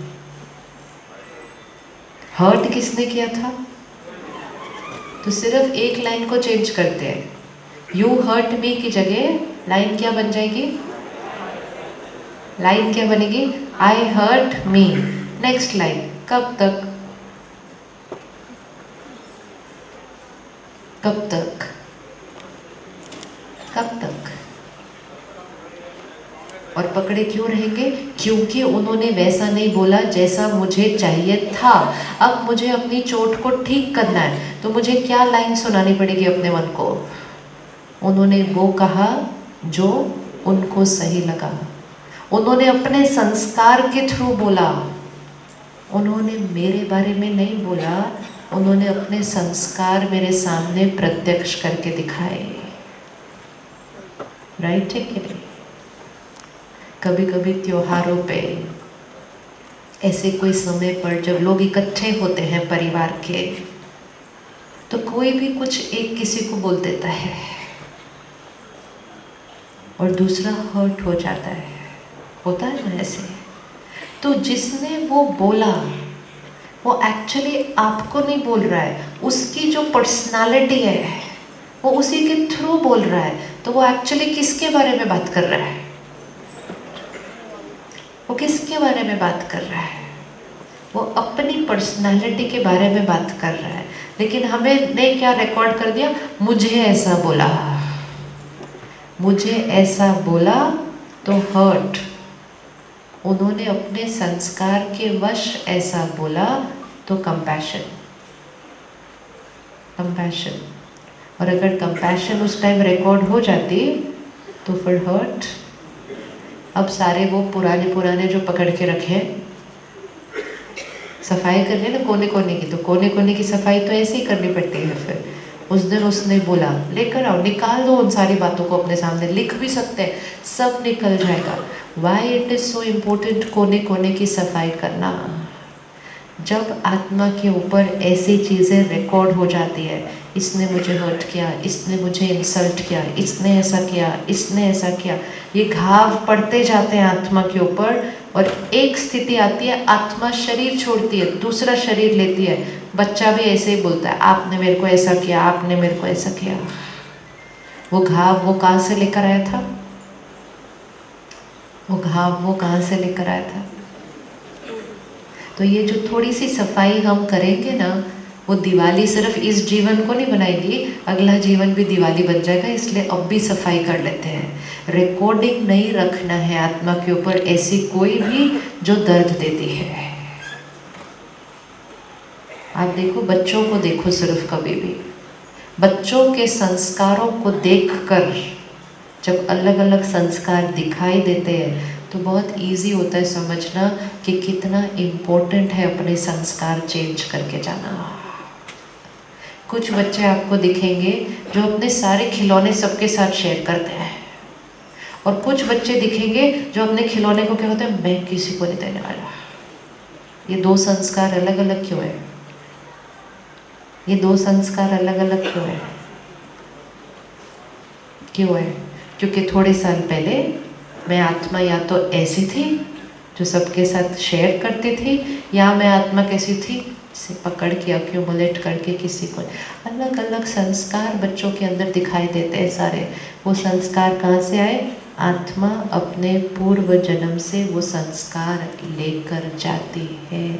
Hurt किसने किया था? तो सिर्फ एक लाइन को चेंज करते हैं। यू हर्ट मी की जगह लाइन क्या बन जाएगी? लाइन क्या बनेगी? आई हर्ट मी। नेक्स्ट लाइन, कब तक? कब तक? कब तक? और पकड़े क्यों रहेंगे? क्योंकि उन्होंने वैसा नहीं बोला जैसा मुझे चाहिए था। अब मुझे अपनी चोट को ठीक करना है, तो मुझे क्या लाइन सुनानी पड़ेगी अपने मन को? उन्होंने वो कहा जो उनको सही लगा। उन्होंने अपने संस्कार के थ्रू बोला। उन्होंने मेरे बारे में नहीं बोला, उन्होंने अपने संस्कार मेरे सामने प्रत्यक्ष करके दिखाए। राइट है कि नहीं? कभी कभी त्योहारों पे, ऐसे कोई समय पर जब लोग इकट्ठे होते हैं परिवार के, तो कोई भी कुछ एक किसी को बोल देता है और दूसरा हर्ट हो जाता है। होता है ना ऐसे? तो जिसने वो बोला वो एक्चुअली आपको नहीं बोल रहा है, उसकी जो पर्सनालिटी है वो उसी के थ्रू बोल रहा है। तो वो एक्चुअली किसके बारे में बात कर रहा है? वो किसके बारे में बात कर रहा है? वो अपनी पर्सनालिटी के बारे में बात कर रहा है। लेकिन हमें ने क्या रिकॉर्ड कर दिया? मुझे ऐसा बोला, मुझे ऐसा बोला तो हर्ट। उन्होंने अपने संस्कार के वश ऐसा बोला तो कंपैशन। कंपैशन। और अगर कंपैशन उस टाइम रिकॉर्ड हो जाती तो फिर हर्ट। अब सारे वो पुराने जो पकड़ के रखे, सफाई करने ना कोने कोने की, तो कोने कोने की सफाई तो ऐसे ही करनी पड़ती है। फिर उस दिन उसने बोला लेकर आओ, निकाल दो उन सारी बातों को अपने सामने, लिख भी सकते हैं, सब निकल जाएगा। Why it is so important कोने कोने की सफाई करना? जब आत्मा के ऊपर ऐसी चीज़ें रिकॉर्ड हो जाती है, इसने मुझे हर्ट किया, इसने मुझे इंसल्ट किया, इसने ऐसा किया, इसने ऐसा किया, ये घाव पड़ते जाते हैं आत्मा के ऊपर। और एक स्थिति आती है, आत्मा शरीर छोड़ती है, दूसरा शरीर लेती है। बच्चा भी ऐसे ही बोलता है, आपने मेरे को ऐसा किया, आपने मेरे को ऐसा किया। वो घाव वो कहाँ से लेकर आया था? वो घाव वो कहाँ से लेकर आया था? तो ये जो थोड़ी सी सफाई हम करेंगे ना, वो दिवाली सिर्फ इस जीवन को नहीं बनाएगी, अगला जीवन भी दिवाली बन जाएगा। इसलिए अब भी सफाई कर लेते हैं। रिकॉर्डिंग नहीं रखना है आत्मा के ऊपर ऐसी कोई भी जो दर्द देती है। आप देखो, बच्चों को देखो, सिर्फ कभी भी बच्चों के संस्कारों को देखकर जब अलग अलग संस्कार दिखाई देते हैं तो बहुत इजी होता है समझना कि कितना इम्पोर्टेंट है अपने संस्कार चेंज करके जाना। कुछ बच्चे आपको दिखेंगे जो अपने सारे खिलौने सबके साथ शेयर करते हैं, और कुछ बच्चे दिखेंगे जो अपने खिलौने को क्या होता है, मैं किसी को नहीं देने वाला। ये दो संस्कार अलग अलग क्यों है? ये दो संस्कार अलग अलग क्यों है? क्यों है? क्योंकि थोड़े साल पहले मैं आत्मा या तो ऐसी थी जो सबके साथ शेयर करती थी, या मैं आत्मा कैसी थी, से पकड़ के अक्यूमुलेट करके किसी को। अलग अलग संस्कार बच्चों के अंदर दिखाई देते हैं सारे। वो संस्कार कहाँ से आए? आत्मा अपने पूर्व जन्म से वो संस्कार लेकर जाती है।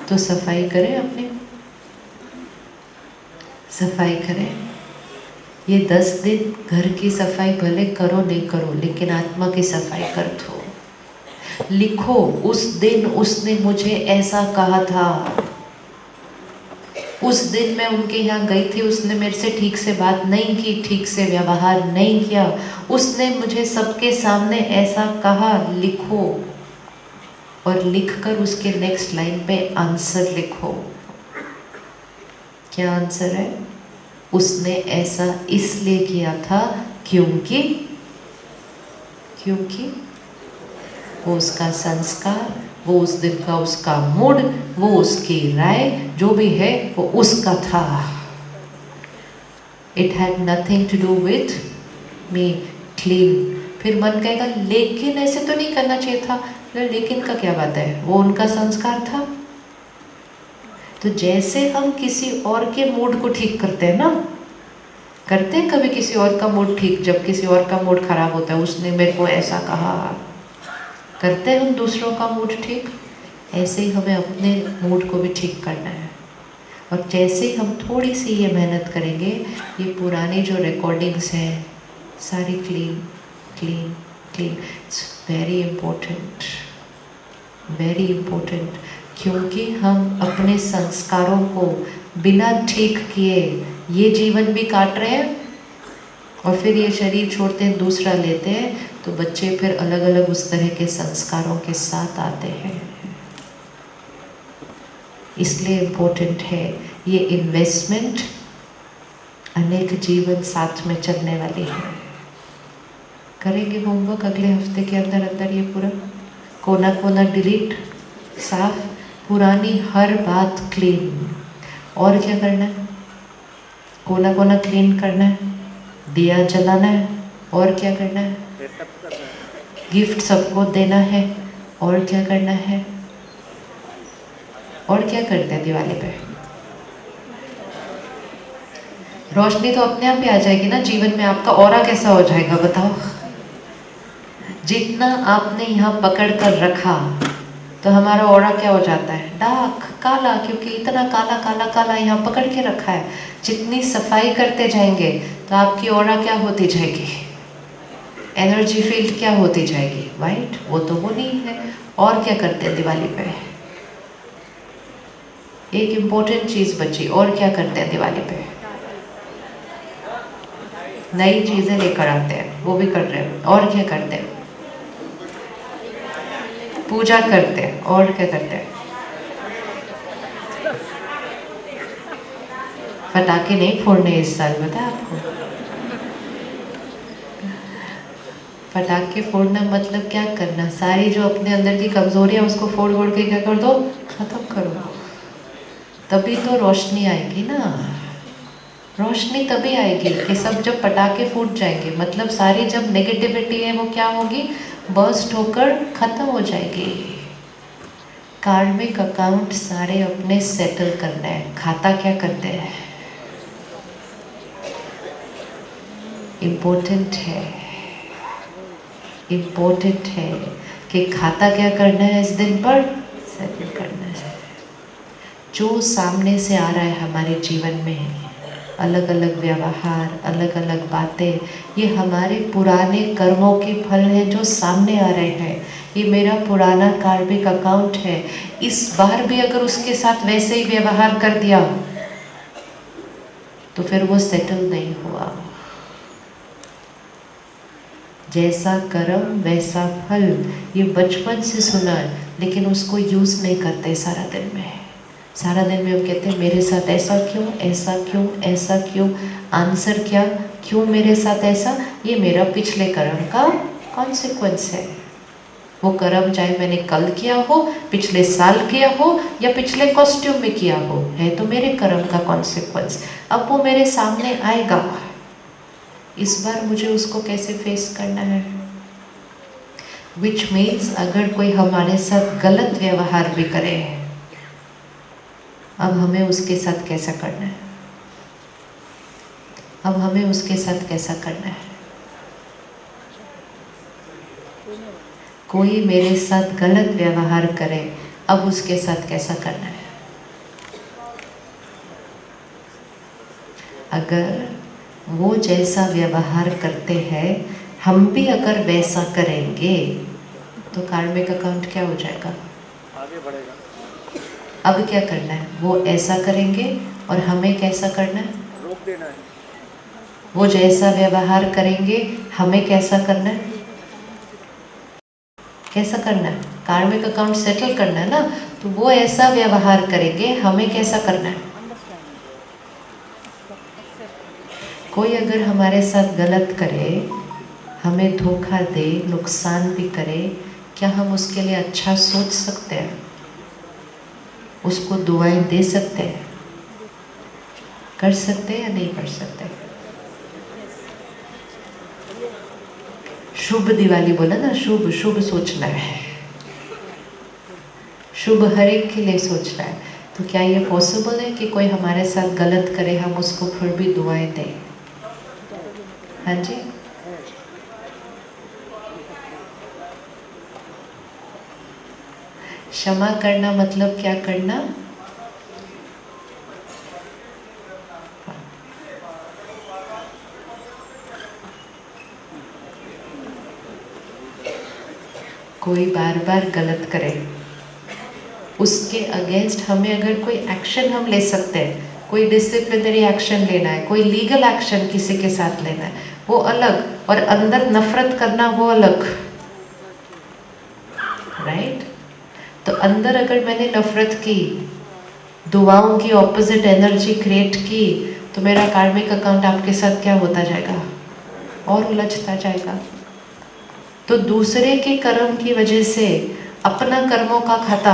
तो सफाई करें, अपनी सफाई करें। ये 10 दिन घर की सफाई भले करो नहीं करो, लेकिन आत्मा की सफाई कर दो। लिखो, उस दिन उसने मुझे ऐसा कहा था। उस दिन मैं उनके यहाँ गई थी, उसने मेरे से ठीक से बात नहीं की, ठीक से व्यवहार नहीं किया, उसने मुझे सबके सामने ऐसा कहा लिखो, और लिखकर उसके नेक्स्ट लाइन पे आंसर लिखो। क्या आंसर है? उसने ऐसा इसलिए किया था क्योंकि वो उसका संस्कार, वो उस दिन का उसका मूड, वो उसकी राय, जो भी है वो उसका था। It had nothing to do with me. Clean. फिर मन कहेगा लेकिन ऐसे तो नहीं करना चाहिए था। लेकिन का क्या बात है, वो उनका संस्कार था। तो जैसे हम किसी और के मूड को ठीक करते हैं ना, करते हैं कभी किसी और का मूड ठीक, जब किसी और का मूड खराब होता है, उसने मेरे को ऐसा कहा, करते हैं हम दूसरों का मूड ठीक। ऐसे ही हमें अपने मूड को भी ठीक करना है। और जैसे ही हम थोड़ी सी ये मेहनत करेंगे, ये पुरानी जो रिकॉर्डिंग्स हैं सारी clean clean clean. It's very important, very important, क्योंकि हम अपने संस्कारों को बिना ठीक किए ये जीवन भी काट रहे हैं, और फिर ये शरीर छोड़ते हैं, दूसरा लेते हैं, तो बच्चे फिर अलग अलग उस तरह के संस्कारों के साथ आते हैं। इसलिए इम्पोर्टेंट है ये इन्वेस्टमेंट। अनेक जीवन साथ में चलने वाली है। करेंगे होमवर्क अगले हफ्ते के अंदर अंदर, ये पूरा कोना कोना डिलीट, साफ, पुरानी हर बात क्लीन। और क्या करना है? कोना कोना क्लीन करना है, दिया जलाना है, और क्या करना है? गिफ्ट सबको देना है, और क्या करना है? और क्या करते हैं दिवाली पे? रोशनी तो अपने आप ही आ जाएगी ना जीवन में। आपका ऑरा कैसा हो जाएगा बताओ? जितना आपने यहाँ पकड़ कर रखा, तो हमारा ऑरा क्या हो जाता है? डार्क, काला, क्योंकि इतना काला काला काला यहाँ पकड़ के रखा है। जितनी सफाई करते जाएंगे तो आपकी ऑरा क्या होती जाएगी? एनर्जी फील्ड क्या होती जाएगी? वाइट। वो तो वो नहीं है। और क्या करते हैं दिवाली पे? एक इम्पोर्टेंट चीज बची। और क्या करते हैं दिवाली पे? नई चीजें लेकर आते हैं, वो भी कर रहे हैं। और क्या करते हैं? पूजा करते हैं। और क्या करते हैं? पटाखे नहीं फोड़ने इस साल, पता है आपको? पटाखे फोड़ना मतलब क्या करना? सारी जो अपने अंदर की कमजोरियां उसको फोड़ फोड़ के क्या कर दो? खत्म करो। तभी तो रोशनी आएगी ना। रोशनी तभी आएगी कि सब जब पटाखे फूट जाएंगे, मतलब सारी जब नेगेटिविटी है वो क्या होगी? बर्स्ट होकर खत्म हो जाएगी। कार्मिक अकाउंट सारे अपने सेटल करना है। खाता क्या करते हैं? इम्पोर्टेंट है, इम्पोर्टेंट है कि खाता क्या करना है इस दिन पर? सेटल करना है। जो सामने से आ रहा है हमारे जीवन में, अलग अलग व्यवहार, अलग अलग बातें, ये हमारे पुराने कर्मों के फल हैं जो सामने आ रहे हैं। ये मेरा पुराना कार्मिक अकाउंट है। इस बार भी अगर उसके साथ वैसे ही व्यवहार कर दिया तो फिर वो सेटल नहीं हुआ। जैसा कर्म वैसा फल, ये बचपन से सुना है, लेकिन उसको यूज नहीं करते सारा दिन में। सारा दिन में वो कहते हैं मेरे साथ ऐसा क्यों, ऐसा क्यों, ऐसा क्यों? आंसर क्या? क्यों मेरे साथ ऐसा? ये मेरा पिछले कर्म का कॉन्सिक्वेंस है। वो कर्म चाहे मैंने कल किया हो, पिछले साल किया हो, या पिछले कॉस्ट्यूम में किया हो, है तो मेरे कर्म का कॉन्सिक्वेंस। अब वो मेरे सामने आएगा, इस बार मुझे उसको कैसे फेस करना है। विच मीन्स अगर कोई हमारे साथ गलत व्यवहार भी करे, अब हमें उसके साथ कैसा करना है? अब हमें उसके साथ कैसा करना है? कोई मेरे साथ गलत व्यवहार करे, अब उसके साथ कैसा करना है? अगर वो जैसा व्यवहार करते हैं हम भी अगर वैसा करेंगे तो कार्मिक अकाउंट क्या हो जाएगा? आगे बढ़ेगा। अब क्या करना है? वो ऐसा करेंगे और हमें कैसा करना है? रोक देना है। वो जैसा व्यवहार करेंगे हमें कैसा करना है? कैसा करना है? कार्मिक अकाउंट सेटल करना है ना, तो वो ऐसा व्यवहार करेंगे, हमें कैसा करना है? कोई अगर हमारे साथ गलत करे, हमें धोखा दे, नुकसान भी करे, क्या हम उसके लिए अच्छा सोच सकते हैं? उसको दुआएं दे सकते हैं? कर सकते हैं या नहीं कर सकते? शुभ दिवाली बोला ना, शुभ शुभ सोचना है, शुभ हर एक के लिए सोचना है। तो क्या ये पॉसिबल है कि कोई हमारे साथ गलत करे, हम उसको फिर भी दुआएं दें? हाँ जी, क्षमा करना मतलब क्या करना? कोई बार बार गलत करे, उसके अगेंस्ट हमें अगर कोई एक्शन हम ले सकते हैं, कोई डिसिप्लिनरी एक्शन लेना है, कोई लीगल एक्शन किसी के साथ लेना है, वो अलग, और अंदर नफरत करना वो अलग, राइट? तो अंदर अगर मैंने नफरत की, दुआओं की ऑपोजिट एनर्जी क्रिएट की, तो मेरा कार्मिक अकाउंट आपके साथ क्या होता जाएगा? और उलझता जाएगा। तो दूसरे के कर्म की वजह से अपना कर्मों का खाता,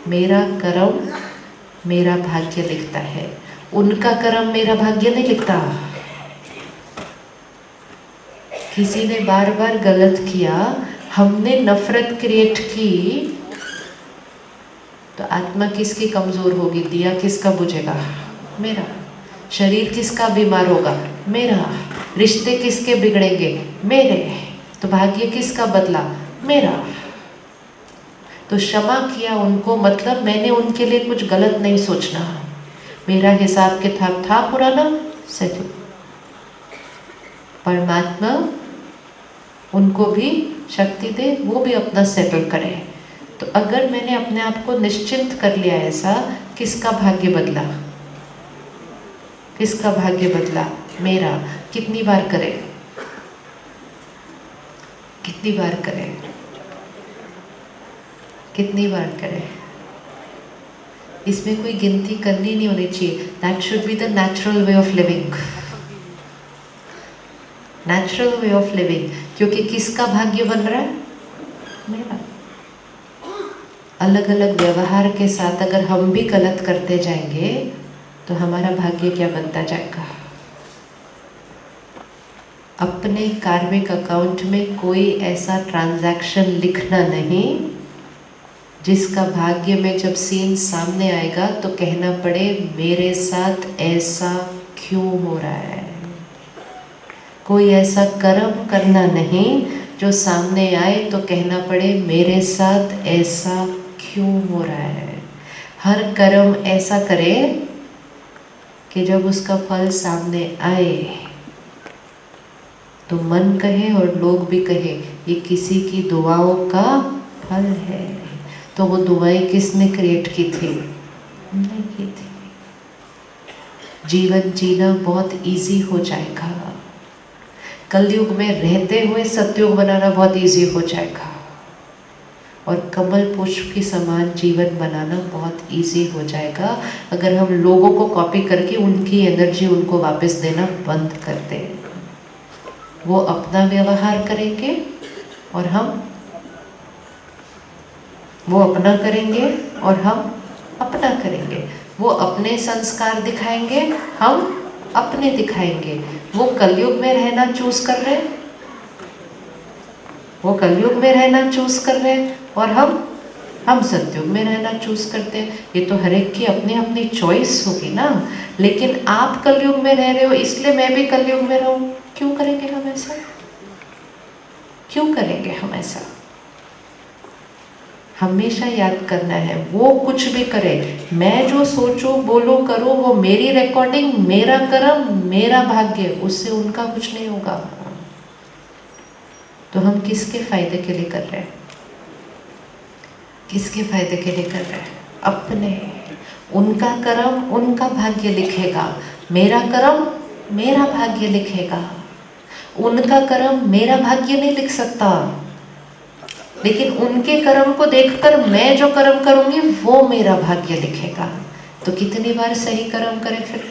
मेरा कर्म मेरा भाग्य लिखता है, उनका कर्म मेरा भाग्य नहीं लिखता। किसी ने बार बार गलत किया, हमने नफरत क्रिएट की, तो आत्मा किसकी कमजोर होगी? दिया किसका बुझेगा? मेरा। शरीर किसका बीमार होगा? मेरा। रिश्ते किसके बिगड़ेंगे? मेरे। तो भाग्य किसका बदला? मेरा। तो क्षमा किया उनको, मतलब मैंने उनके लिए कुछ गलत नहीं सोचना, मेरा हिसाब किताब था पुराना, सेटल। परमात्मा उनको भी शक्ति दे, वो भी अपना सेटल करे। तो अगर मैंने अपने आप को निश्चिंत कर लिया ऐसा, किसका भाग्य बदला? किसका भाग्य बदला? मेरा। कितनी बार करे? कितनी बार करे? कितनी बार करे? इसमें कोई गिनती करनी नहीं होनी चाहिए। That should be the natural way of living. Natural way of living. क्योंकि किसका भाग्य बन रहा है? मेरा। अलग अलग व्यवहार के साथ अगर हम भी गलत करते जाएंगे तो हमारा भाग्य क्या बनता जाएगा? अपने कार्मिक अकाउंट में कोई ऐसा ट्रांजैक्शन लिखना नहीं जिसका भाग्य में जब सीन सामने आएगा तो कहना पड़े मेरे साथ ऐसा क्यों हो रहा है। कोई ऐसा कर्म करना नहीं जो सामने आए तो कहना पड़े मेरे साथ ऐसा क्यों हो रहा है। हर कर्म ऐसा करे कि जब उसका फल सामने आए तो मन कहे और लोग भी कहे ये किसी की दुआओं का फल है। तो वो दुआएं किसने क्रिएट की थी? नहीं की थी। जीवन जीना बहुत इजी हो जाएगा। कलयुग में रहते हुए सतयुग बनाना बहुत इजी हो जाएगा और कमल पुष्प की समान जीवन बनाना बहुत इजी हो जाएगा अगर हम लोगों को कॉपी करके उनकी एनर्जी उनको वापस देना बंद कर दें। वो अपना व्यवहार करेंगे और हम, वो अपना करेंगे और हम अपना करेंगे। वो अपने संस्कार दिखाएंगे, हम अपने दिखाएंगे। वो कलयुग में रहना चूज कर रहे हैं, वो कलयुग में रहना चूज कर रहे हैं और हम सतयुग में रहना चूज करते हैं। ये तो हर एक की अपनी अपनी चॉइस होगी ना। लेकिन आप कलयुग में रह रहे हो इसलिए मैं भी कलयुग में रहूं। क्यों करेंगे हम ऐसा? क्यों करेंगे हम ऐसा? हमेशा याद करना है वो कुछ भी करे, मैं जो सोचो बोलो करो वो मेरी रिकॉर्डिंग, मेरा कर्म, मेरा भाग्य, उससे उनका कुछ नहीं होगा। तो हम किसके फायदे के लिए कर रहे हैं? किसके फायदे के लिए कर रहे हैं? अपने। उनका कर्म उनका भाग्य लिखेगा, मेरा कर्म मेरा भाग्य लिखेगा। उनका कर्म मेरा भाग्य नहीं लिख सकता, लेकिन उनके कर्म को देखकर मैं जो कर्म करूंगी वो मेरा भाग्य लिखेगा। तो कितनी बार सही कर्म करें फिर?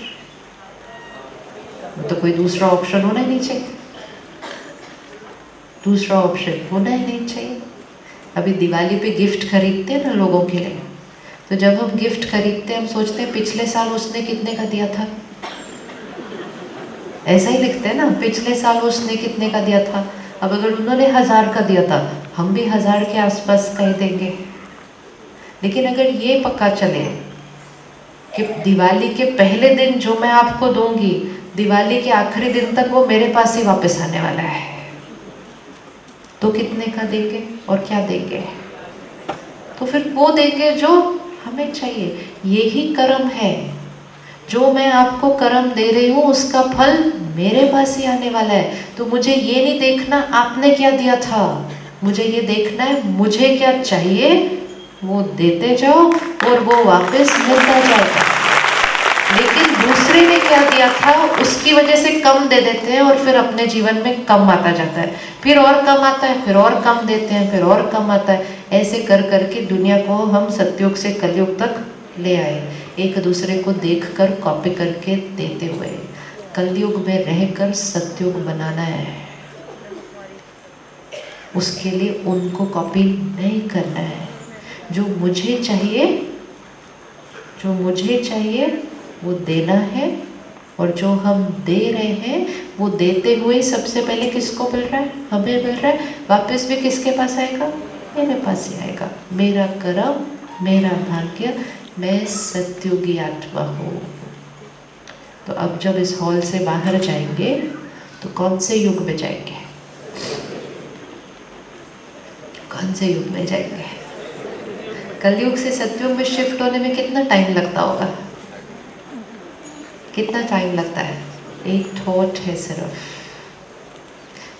तो कोई दूसरा ऑप्शन होना ही नहीं चाहिए, दूसरा ऑप्शन होना ही नहीं चाहिए। अभी दिवाली पे गिफ्ट खरीदते हैं ना लोगों के लिए, तो जब हम गिफ्ट खरीदते हैं हम सोचते हैं पिछले साल उसने कितने का दिया था, ऐसा ही लिखते हैं ना, पिछले साल उसने कितने का दिया था। अब अगर उन्होंने 1000 का दिया था, हम भी 1000 के आसपास का ही देंगे। लेकिन अगर ये पक्का चले कि दिवाली के पहले दिन जो मैं आपको दूंगी, दिवाली के आखिरी दिन तक वो मेरे पास ही वापस आने वाला है, तो कितने का देंगे और क्या देंगे? तो फिर वो देंगे जो हमें चाहिए। यही कर्म है। जो मैं आपको कर्म दे रही हूँ उसका फल मेरे पास ही आने वाला है। तो मुझे ये नहीं देखना आपने क्या दिया था, मुझे ये देखना है मुझे क्या चाहिए, वो देते जाओ और वो वापस मिलता जाएगा। लेकिन दूसरे ने क्या दिया था उसकी वजह से कम दे देते हैं और फिर अपने जीवन में कम आता जाता है, फिर और कम आता है, फिर और कम देते हैं, फिर और कम आता है। ऐसे कर करके दुनिया को हम सतयुग से कलयुग तक ले आए, एक दूसरे को देखकर कॉपी करके देते हुए। कलयुग में रहकर सतयुग बनाना है, उसके लिए उनको कॉपी नहीं करना है। जो मुझे चाहिए, जो मुझे चाहिए वो देना है, और जो हम दे रहे हैं वो देते हुए सबसे पहले किसको मिल रहा है? हमें मिल रहा है। वापस भी किसके पास आएगा? मेरे पास ही आएगा। मेरा कर्म मेरा भाग्य, मैं सतयुगी आत्मा हूँ। तो अब जब इस हॉल से बाहर जाएंगे तो कौन से युग में जाएंगे? कौन से युग में जाएंगे? कलयुग से सतयुग में शिफ्ट होने में कितना टाइम लगता होगा? कितना टाइम लगता है? एक थॉट है सिर्फ।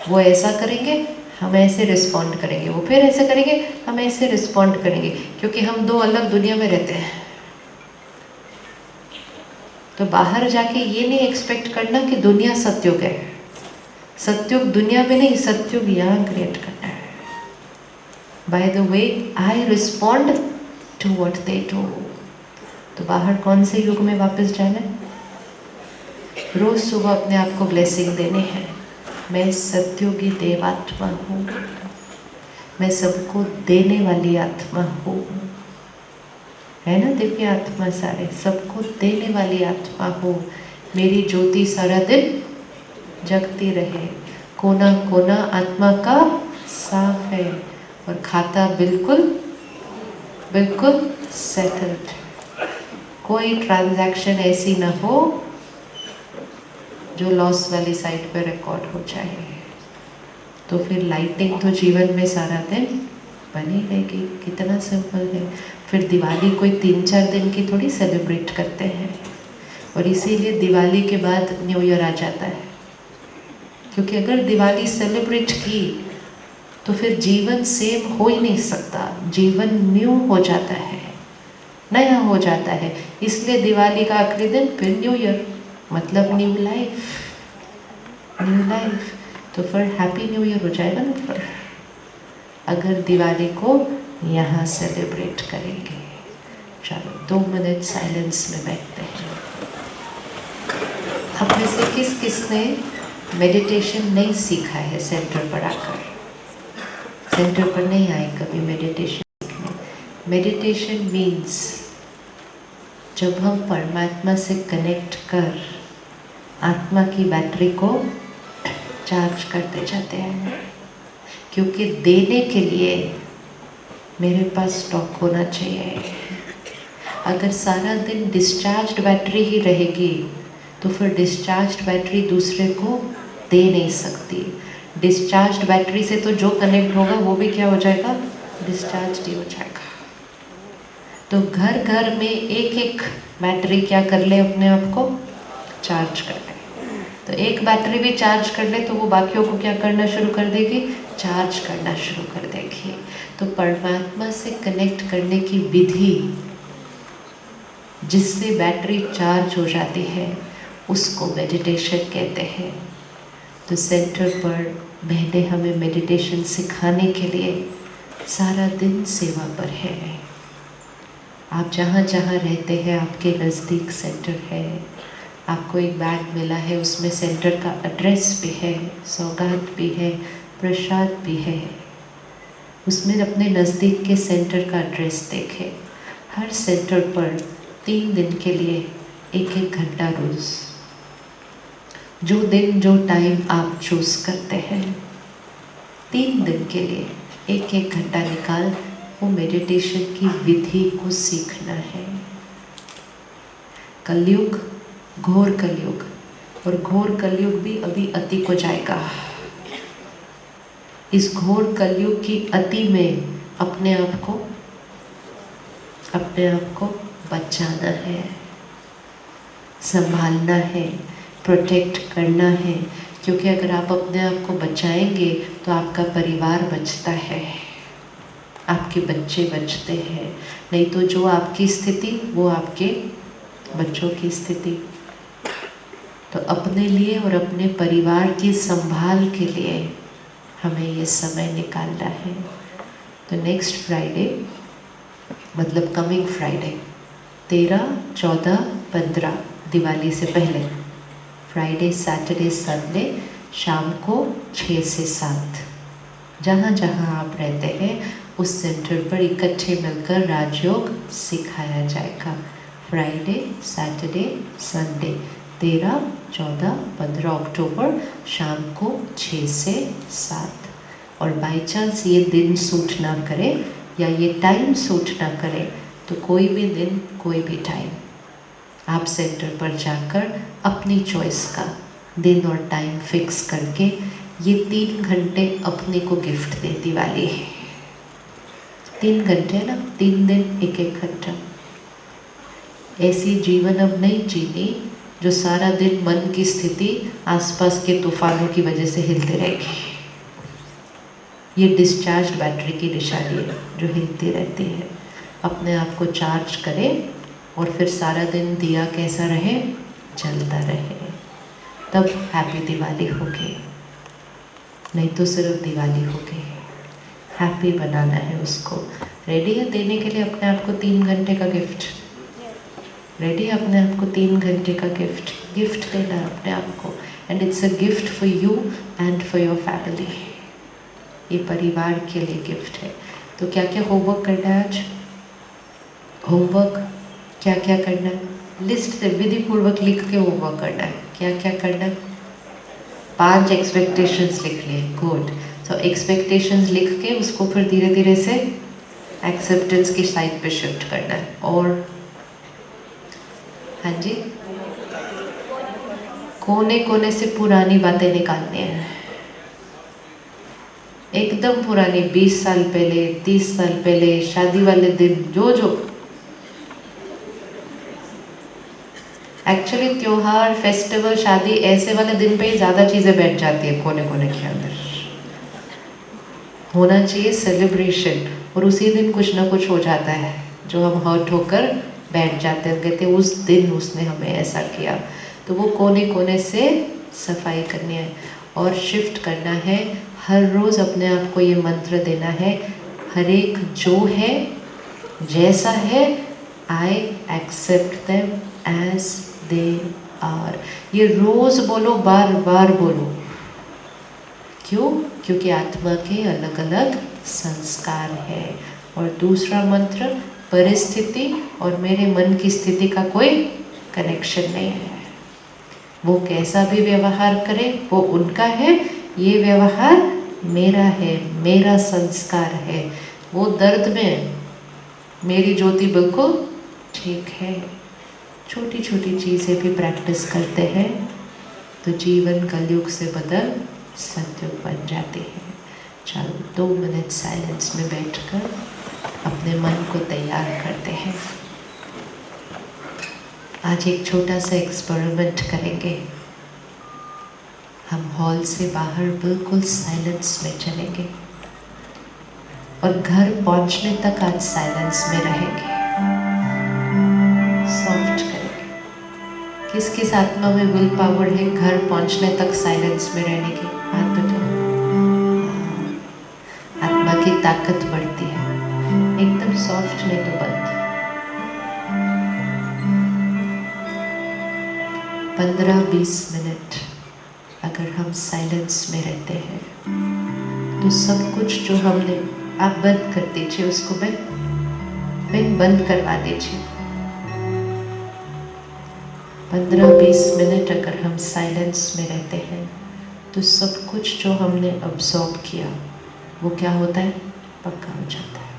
वो ऐसा करेंगे हम ऐसे रिस्पॉन्ड करेंगे, वो फिर ऐसे करेंगे हम ऐसे रिस्पॉन्ड करेंगे, क्योंकि हम दो अलग दुनिया में रहते हैं। तो बाहर जाके ये नहीं एक्सपेक्ट करना कि दुनिया सतयुग है। सतयुग दुनिया में नहीं, सतयुग यहाँ क्रिएट करना है। By the way I respond to what they do. तो बाहर कौन से युग में वापस जाना है? रोज सुबह अपने आप को ब्लेसिंग देने हैं। मैं सतयुगी देवात्मा हूँ, मैं सबको देने वाली आत्मा हूँ, है ना? दिव्य आत्मा सारे सबको देने वाली आत्मा हूँ। मेरी ज्योति सारा दिन जगती रहे, कोना कोना आत्मा का साफ है और खाता बिल्कुल बिल्कुल सेटल्ड। कोई ट्रांजैक्शन ऐसी ना हो जो लॉस वाली साइड पे रिकॉर्ड हो जाए। तो फिर लाइटिंग तो जीवन में सारा दिन बनी रहेगी। कितना सिंपल है। फिर दिवाली कोई 3-4 दिन की थोड़ी सेलिब्रेट करते हैं, और इसीलिए दिवाली के बाद न्यू ईयर आ जाता है। क्योंकि अगर दिवाली सेलिब्रेट की तो फिर जीवन सेम हो ही नहीं सकता, जीवन न्यू हो जाता है, नया हो जाता है। इसलिए दिवाली का आखिरी दिन फिर न्यू ईयर, मतलब न्यू लाइफ, न्यू लाइफ। तो फिर हैप्पी न्यू ईयर हो जाएगा ना फिर, अगर दिवाली को यहाँ सेलिब्रेट करेंगे। चलो 2 मिनट साइलेंस में बैठते हैं। आप में से किस किसने मेडिटेशन नहीं सीखा है? सेंटर पर आकर, सेंटर पर नहीं आए कभी मेडिटेशन सीखने। मेडिटेशन मीन्स जब हम परमात्मा से कनेक्ट कर आत्मा की बैटरी को चार्ज करते जाते हैं। क्योंकि देने के लिए मेरे पास स्टॉक होना चाहिए। अगर सारा दिन डिस्चार्ज्ड बैटरी ही रहेगी तो फिर डिस्चार्ज्ड बैटरी दूसरे को दे नहीं सकती। डिस्चार्ज्ड बैटरी से तो जो कनेक्ट होगा वो भी क्या हो जाएगा? डिस्चार्ज ही हो जाएगा। तो घर घर में एक एक बैटरी क्या कर ले? अपने आप को चार्ज कर ले। तो एक बैटरी भी चार्ज कर ले तो वो बाकियों को क्या करना शुरू कर देगी? चार्ज करना शुरू कर देगी। तो तो परमात्मा से कनेक्ट करने की विधि जिससे बैटरी चार्ज हो जाती है उसको मेडिटेशन कहते हैं। तो सेंटर पर बहनें हमें मेडिटेशन सिखाने के लिए सारा दिन सेवा पर है। आप जहाँ जहाँ रहते हैं आपके नज़दीक सेंटर है। आपको एक बैग मिला है, उसमें सेंटर का एड्रेस भी है, सौगात भी है, प्रसाद भी है। उसमें अपने नज़दीक के सेंटर का एड्रेस देखें। हर सेंटर पर 3 दिन के लिए 1-1 घंटा रोज़, जो दिन जो टाइम आप चूज़ करते हैं, 3 दिन के लिए 1-1 घंटा निकाल वो मेडिटेशन की विधि को सीखना है। कलयुग, घोर कलयुग, और घोर कलयुग भी अभी अति को जाएगा। इस घोर कलयुग की अति में अपने आप को बचाना है, संभालना है, प्रोटेक्ट करना है। क्योंकि अगर आप अपने आप को बचाएंगे तो आपका परिवार बचता है, आपके बच्चे बचते हैं। नहीं तो जो आपकी स्थिति वो आपके बच्चों की स्थिति। तो अपने लिए और अपने परिवार की संभाल के लिए हमें ये समय निकालना है। तो नेक्स्ट फ्राइडे, मतलब कमिंग फ्राइडे 13, 14, 15 दिवाली से पहले, फ्राइडे, सैटरडे, संडे शाम को 6 से 7 जहाँ जहाँ आप रहते हैं उस सेंटर पर इकट्ठे मिलकर राजयोग सिखाया जाएगा। फ्राइडे, सैटरडे, संडे 13, 14, 15 अक्टूबर शाम को 6 से 7। और बाई चांस ये दिन सूट ना करे या ये टाइम सूट ना करे तो कोई भी दिन, कोई भी टाइम आप सेंटर पर जाकर अपनी चॉइस का दिन और टाइम फिक्स करके ये 3 घंटे अपने को गिफ्ट दे दिवाली। 3 घंटे ना, 3 दिन 1-1 घंटा। ऐसी जीवन अब नहीं जीनी जो सारा दिन मन की स्थिति आसपास के तूफानों की वजह से हिलती रहेगी। ये डिस्चार्ज बैटरी की निशानी है जो हिलती रहती है। अपने आप को चार्ज करें और फिर सारा दिन दिया कैसा रहे, जलता रहे, तब हैप्पी दिवाली होगी। नहीं तो सिर्फ दिवाली होगी। हैप्पी बनाना है उसको। रेडी है देने के लिए अपने आप को 3 घंटे का गिफ्ट? रेडी है अपने आप को 3 घंटे का गिफ्ट देना है अपने आप को। And it's a gift for you and for your family. ये परिवार के लिए गिफ्ट है। तो क्या क्या होमवर्क करना है आज? होमवर्क क्या क्या करना है? लिस्ट से विधि पूर्वक लिख के होमवर्क करना है। क्या क्या करना है? 5 एक्सपेक्टेशंस लिख लिए। गुड। तो एक्सपेक्टेशंस लिख के उसको फिर धीरे धीरे से एक्सेप्टेंस की साइड पे शिफ्ट करना है। और हाँ जी, कोने कोने से पुरानी बातें निकालनी है, एकदम पुरानी, 20 साल पहले, 30 साल पहले, शादी वाले दिन, जो एक्चुअली त्योहार, फेस्टिवल, शादी ऐसे वाले दिन पे ही ज़्यादा चीज़ें बैठ जाती है कोने कोने के अंदर। होना चाहिए सेलिब्रेशन, और उसी दिन कुछ ना कुछ हो जाता है जो हम हर्ट होकर बैठ जाते हैं। कहते हैं उस दिन उसने हमें ऐसा किया। तो वो कोने कोने से सफाई करनी है और शिफ्ट करना है। हर रोज़ अपने आप को ये मंत्र देना है, हर एक जो है, जैसा है, I accept them as they are. ये रोज़ बोलो, बार बार बोलो। क्यों? क्योंकि आत्मा के अलग अलग संस्कार है। और दूसरा मंत्र, परिस्थिति और मेरे मन की स्थिति का कोई कनेक्शन नहीं है। वो कैसा भी व्यवहार करे वो उनका है, ये व्यवहार मेरा है, मेरा संस्कार है। वो दर्द में मेरी ज्योति बिल्कुल ठीक है। छोटी छोटी चीज़ें भी प्रैक्टिस करते हैं तो जीवन कलयुग से बदल सतयुग बन जाती है। चलो 2 मिनट साइलेंस में बैठकर अपने मन को तैयार करते हैं। आज एक छोटा सा एक्सपेरिमेंट करेंगे। हम हॉल से बाहर बिल्कुल साइलेंस में चलेंगे और घर पहुंचने तक आज साइलेंस में रहेंगे, सॉफ्ट करेंगे। किस किस आत्मा में विल पावर है घर पहुंचने तक साइलेंस में रहने की? हाथ उठाओ। आत्मा की ताकत बढ़ती है, एकदम सॉफ्ट नहीं तो बंद। 15-20 मिनट अगर हम साइलेंस में रहते हैं तो सब कुछ जो हमने, आप बंद कर दीजिए उसको, पेन बंद करवा दीजिए। 15-20 मिनट अगर हम साइलेंस में रहते हैं तो सब कुछ जो हमने अब्सॉर्ब किया वो क्या होता है? पक्का हो जाता है।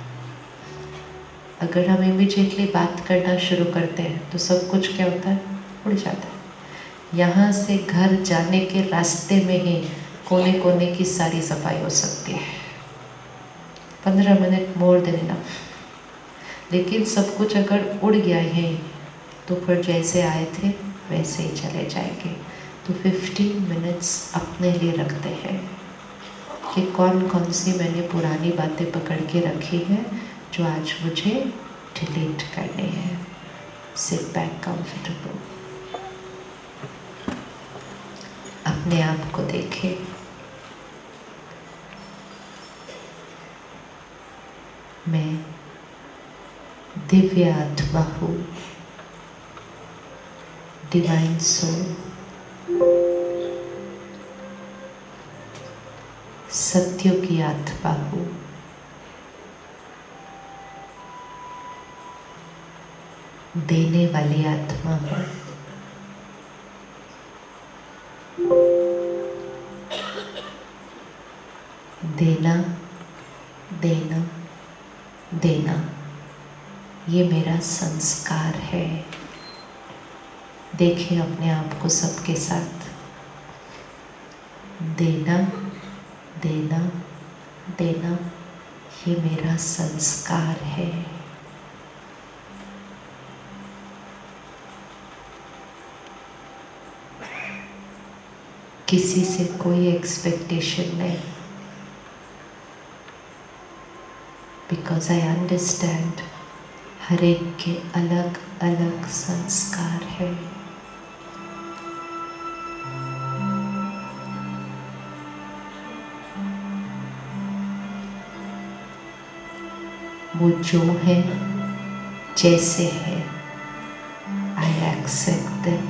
अगर हम इमीडिएटली बात करना शुरू करते हैं तो सब कुछ क्या होता है? उड़ जाता है। यहाँ से घर जाने के रास्ते में ही कोने कोने की सारी सफाई हो सकती है। 15 मिनट मोर देन इनफ। लेकिन सब कुछ अगर उड़ गया है तो फिर जैसे आए थे वैसे ही चले जाएंगे। तो 15 मिनट्स अपने लिए रखते हैं कि कौन कौन सी मैंने पुरानी बातें पकड़ के रखी है जो आज मुझे डिलीट करनी है। सिट बैक कंफर्टेबल, अपने आप को देखें। मैं दिव्य आत्मा हूँ, डिवाइन सोल, सत्य की आत्मा हूँ। देने वाली आत्मा हूँ। देना देना देना, ये मेरा संस्कार है। देखिए अपने आप को सबके साथ। देना देना देना, ये मेरा संस्कार है। किसी से कोई एक्सपेक्टेशन नहीं, बिकॉज आई अंडरस्टैंड हर एक के अलग अलग संस्कार है। वो जो है जैसे है, I accept them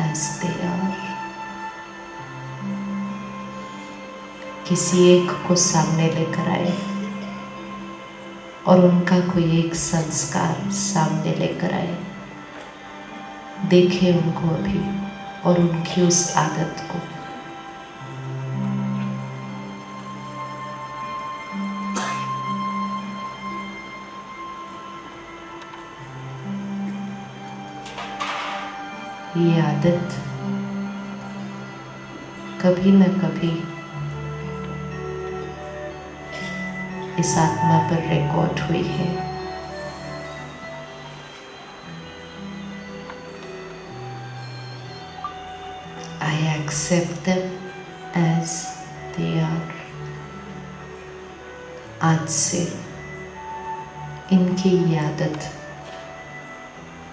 as they are. किसी एक को सामने लेकर आए और उनका कोई एक संस्कार सामने लेकर आए, देखे उनको अभी और उनकी उस आदत को। ये आदत कभी न कभी इस आत्मा पर रिकॉर्ड हुई है। I accept them as they are. आज से इनकी ये आदत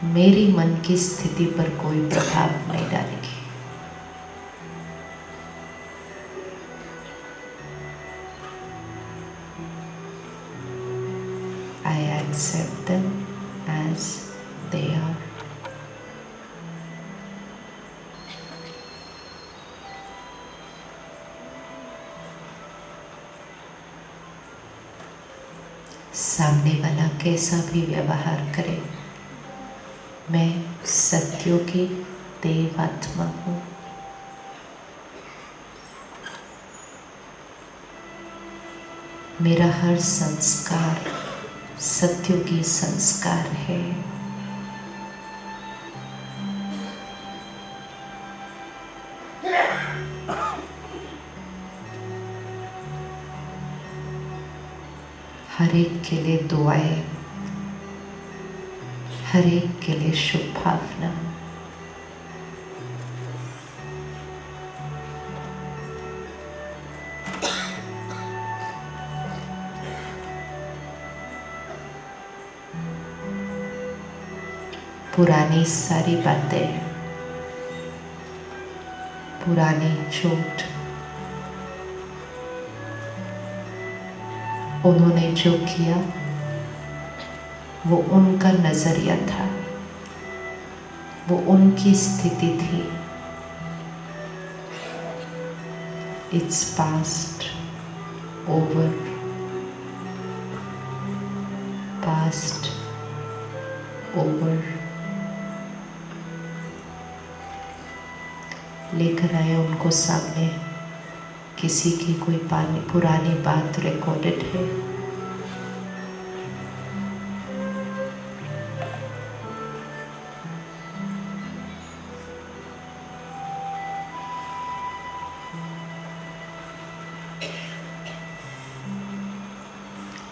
मेरी मन की स्थिति पर कोई प्रभाव नहीं डालेगी। I accept them as they are. सामने वाला कैसा भी व्यवहार करे, मैं सत्यों की देव आत्मा हूँ। मेरा हर संस्कार सत्यों की संस्कार है। हर एक के लिए दुआएं, हर एक के लिए शुभ भावना। पुरानी सारी बातें, पुरानी चोट, उन्होंने जो किया वो उनका नजरिया था, वो उनकी स्थिति थी। Its past, over, past, over. लेकर आए उनको सामने, किसी की कोई पुरानी बात रिकॉर्डेड है,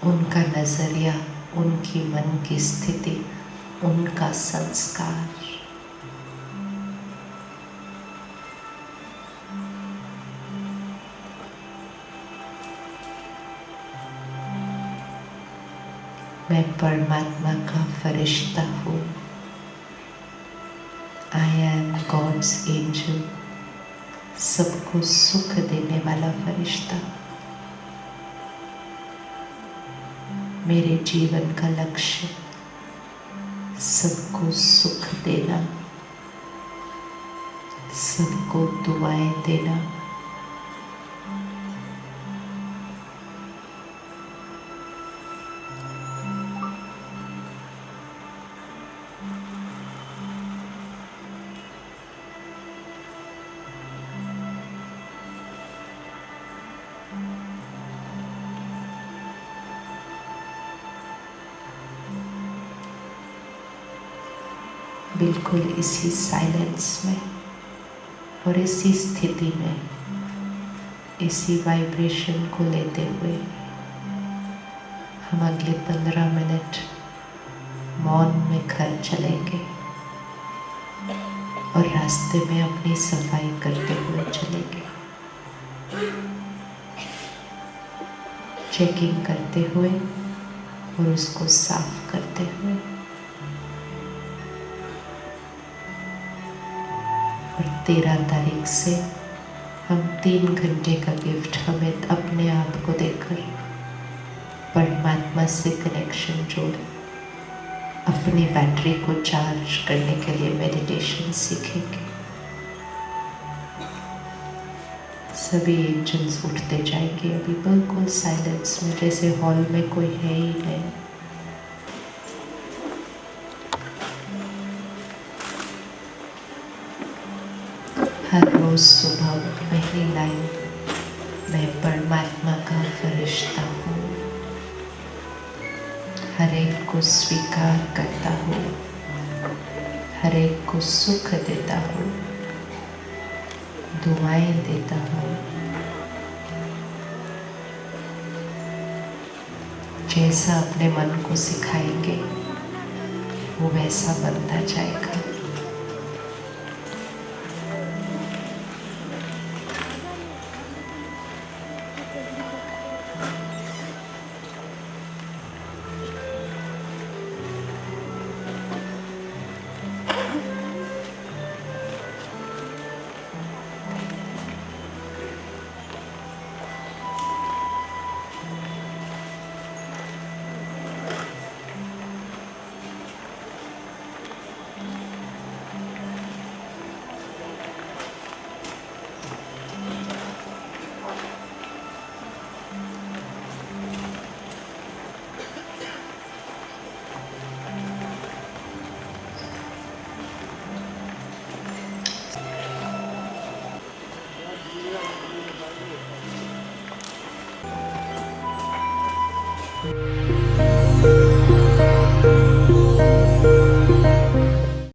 उनका नजरिया, उनकी मन की स्थिति, उनका संस्कार। मैं परमात्मा का फरिश्ता हूँ। आई एम गॉड्स एंजल, सबको सुख देने वाला फरिश्ता। मेरे जीवन का लक्ष्य सबको सुख देना, सबको दुआएं देना। बिल्कुल इसी साइलेंस में और इसी स्थिति में, इसी वाइब्रेशन को लेते हुए हम अगले 15 मिनट मौन में घर चलेंगे और रास्ते में अपनी सफाई करते हुए चलेंगे, चेकिंग करते हुए और उसको साफ करते हुए। और 13 तारीख से हम 3 घंटे का गिफ्ट हमें अपने आप को देकर परमात्मा से कनेक्शन जोड़ अपनी बैटरी को चार्ज करने के लिए मेडिटेशन सीखेंगे। सभी एंजल्स उठते जाएंगे अभी बिल्कुल साइलेंस में, जैसे हॉल में कोई है ही नहीं। हर रोज सुबह पहली लाइन, मैं परमात्मा का फरिश्ता हूँ, हर एक को स्वीकार करता हूँ, हर एक को सुख देता हूँ, दुआएं देता हूँ। जैसा अपने मन को सिखाएंगे वो वैसा बनता जाएगा।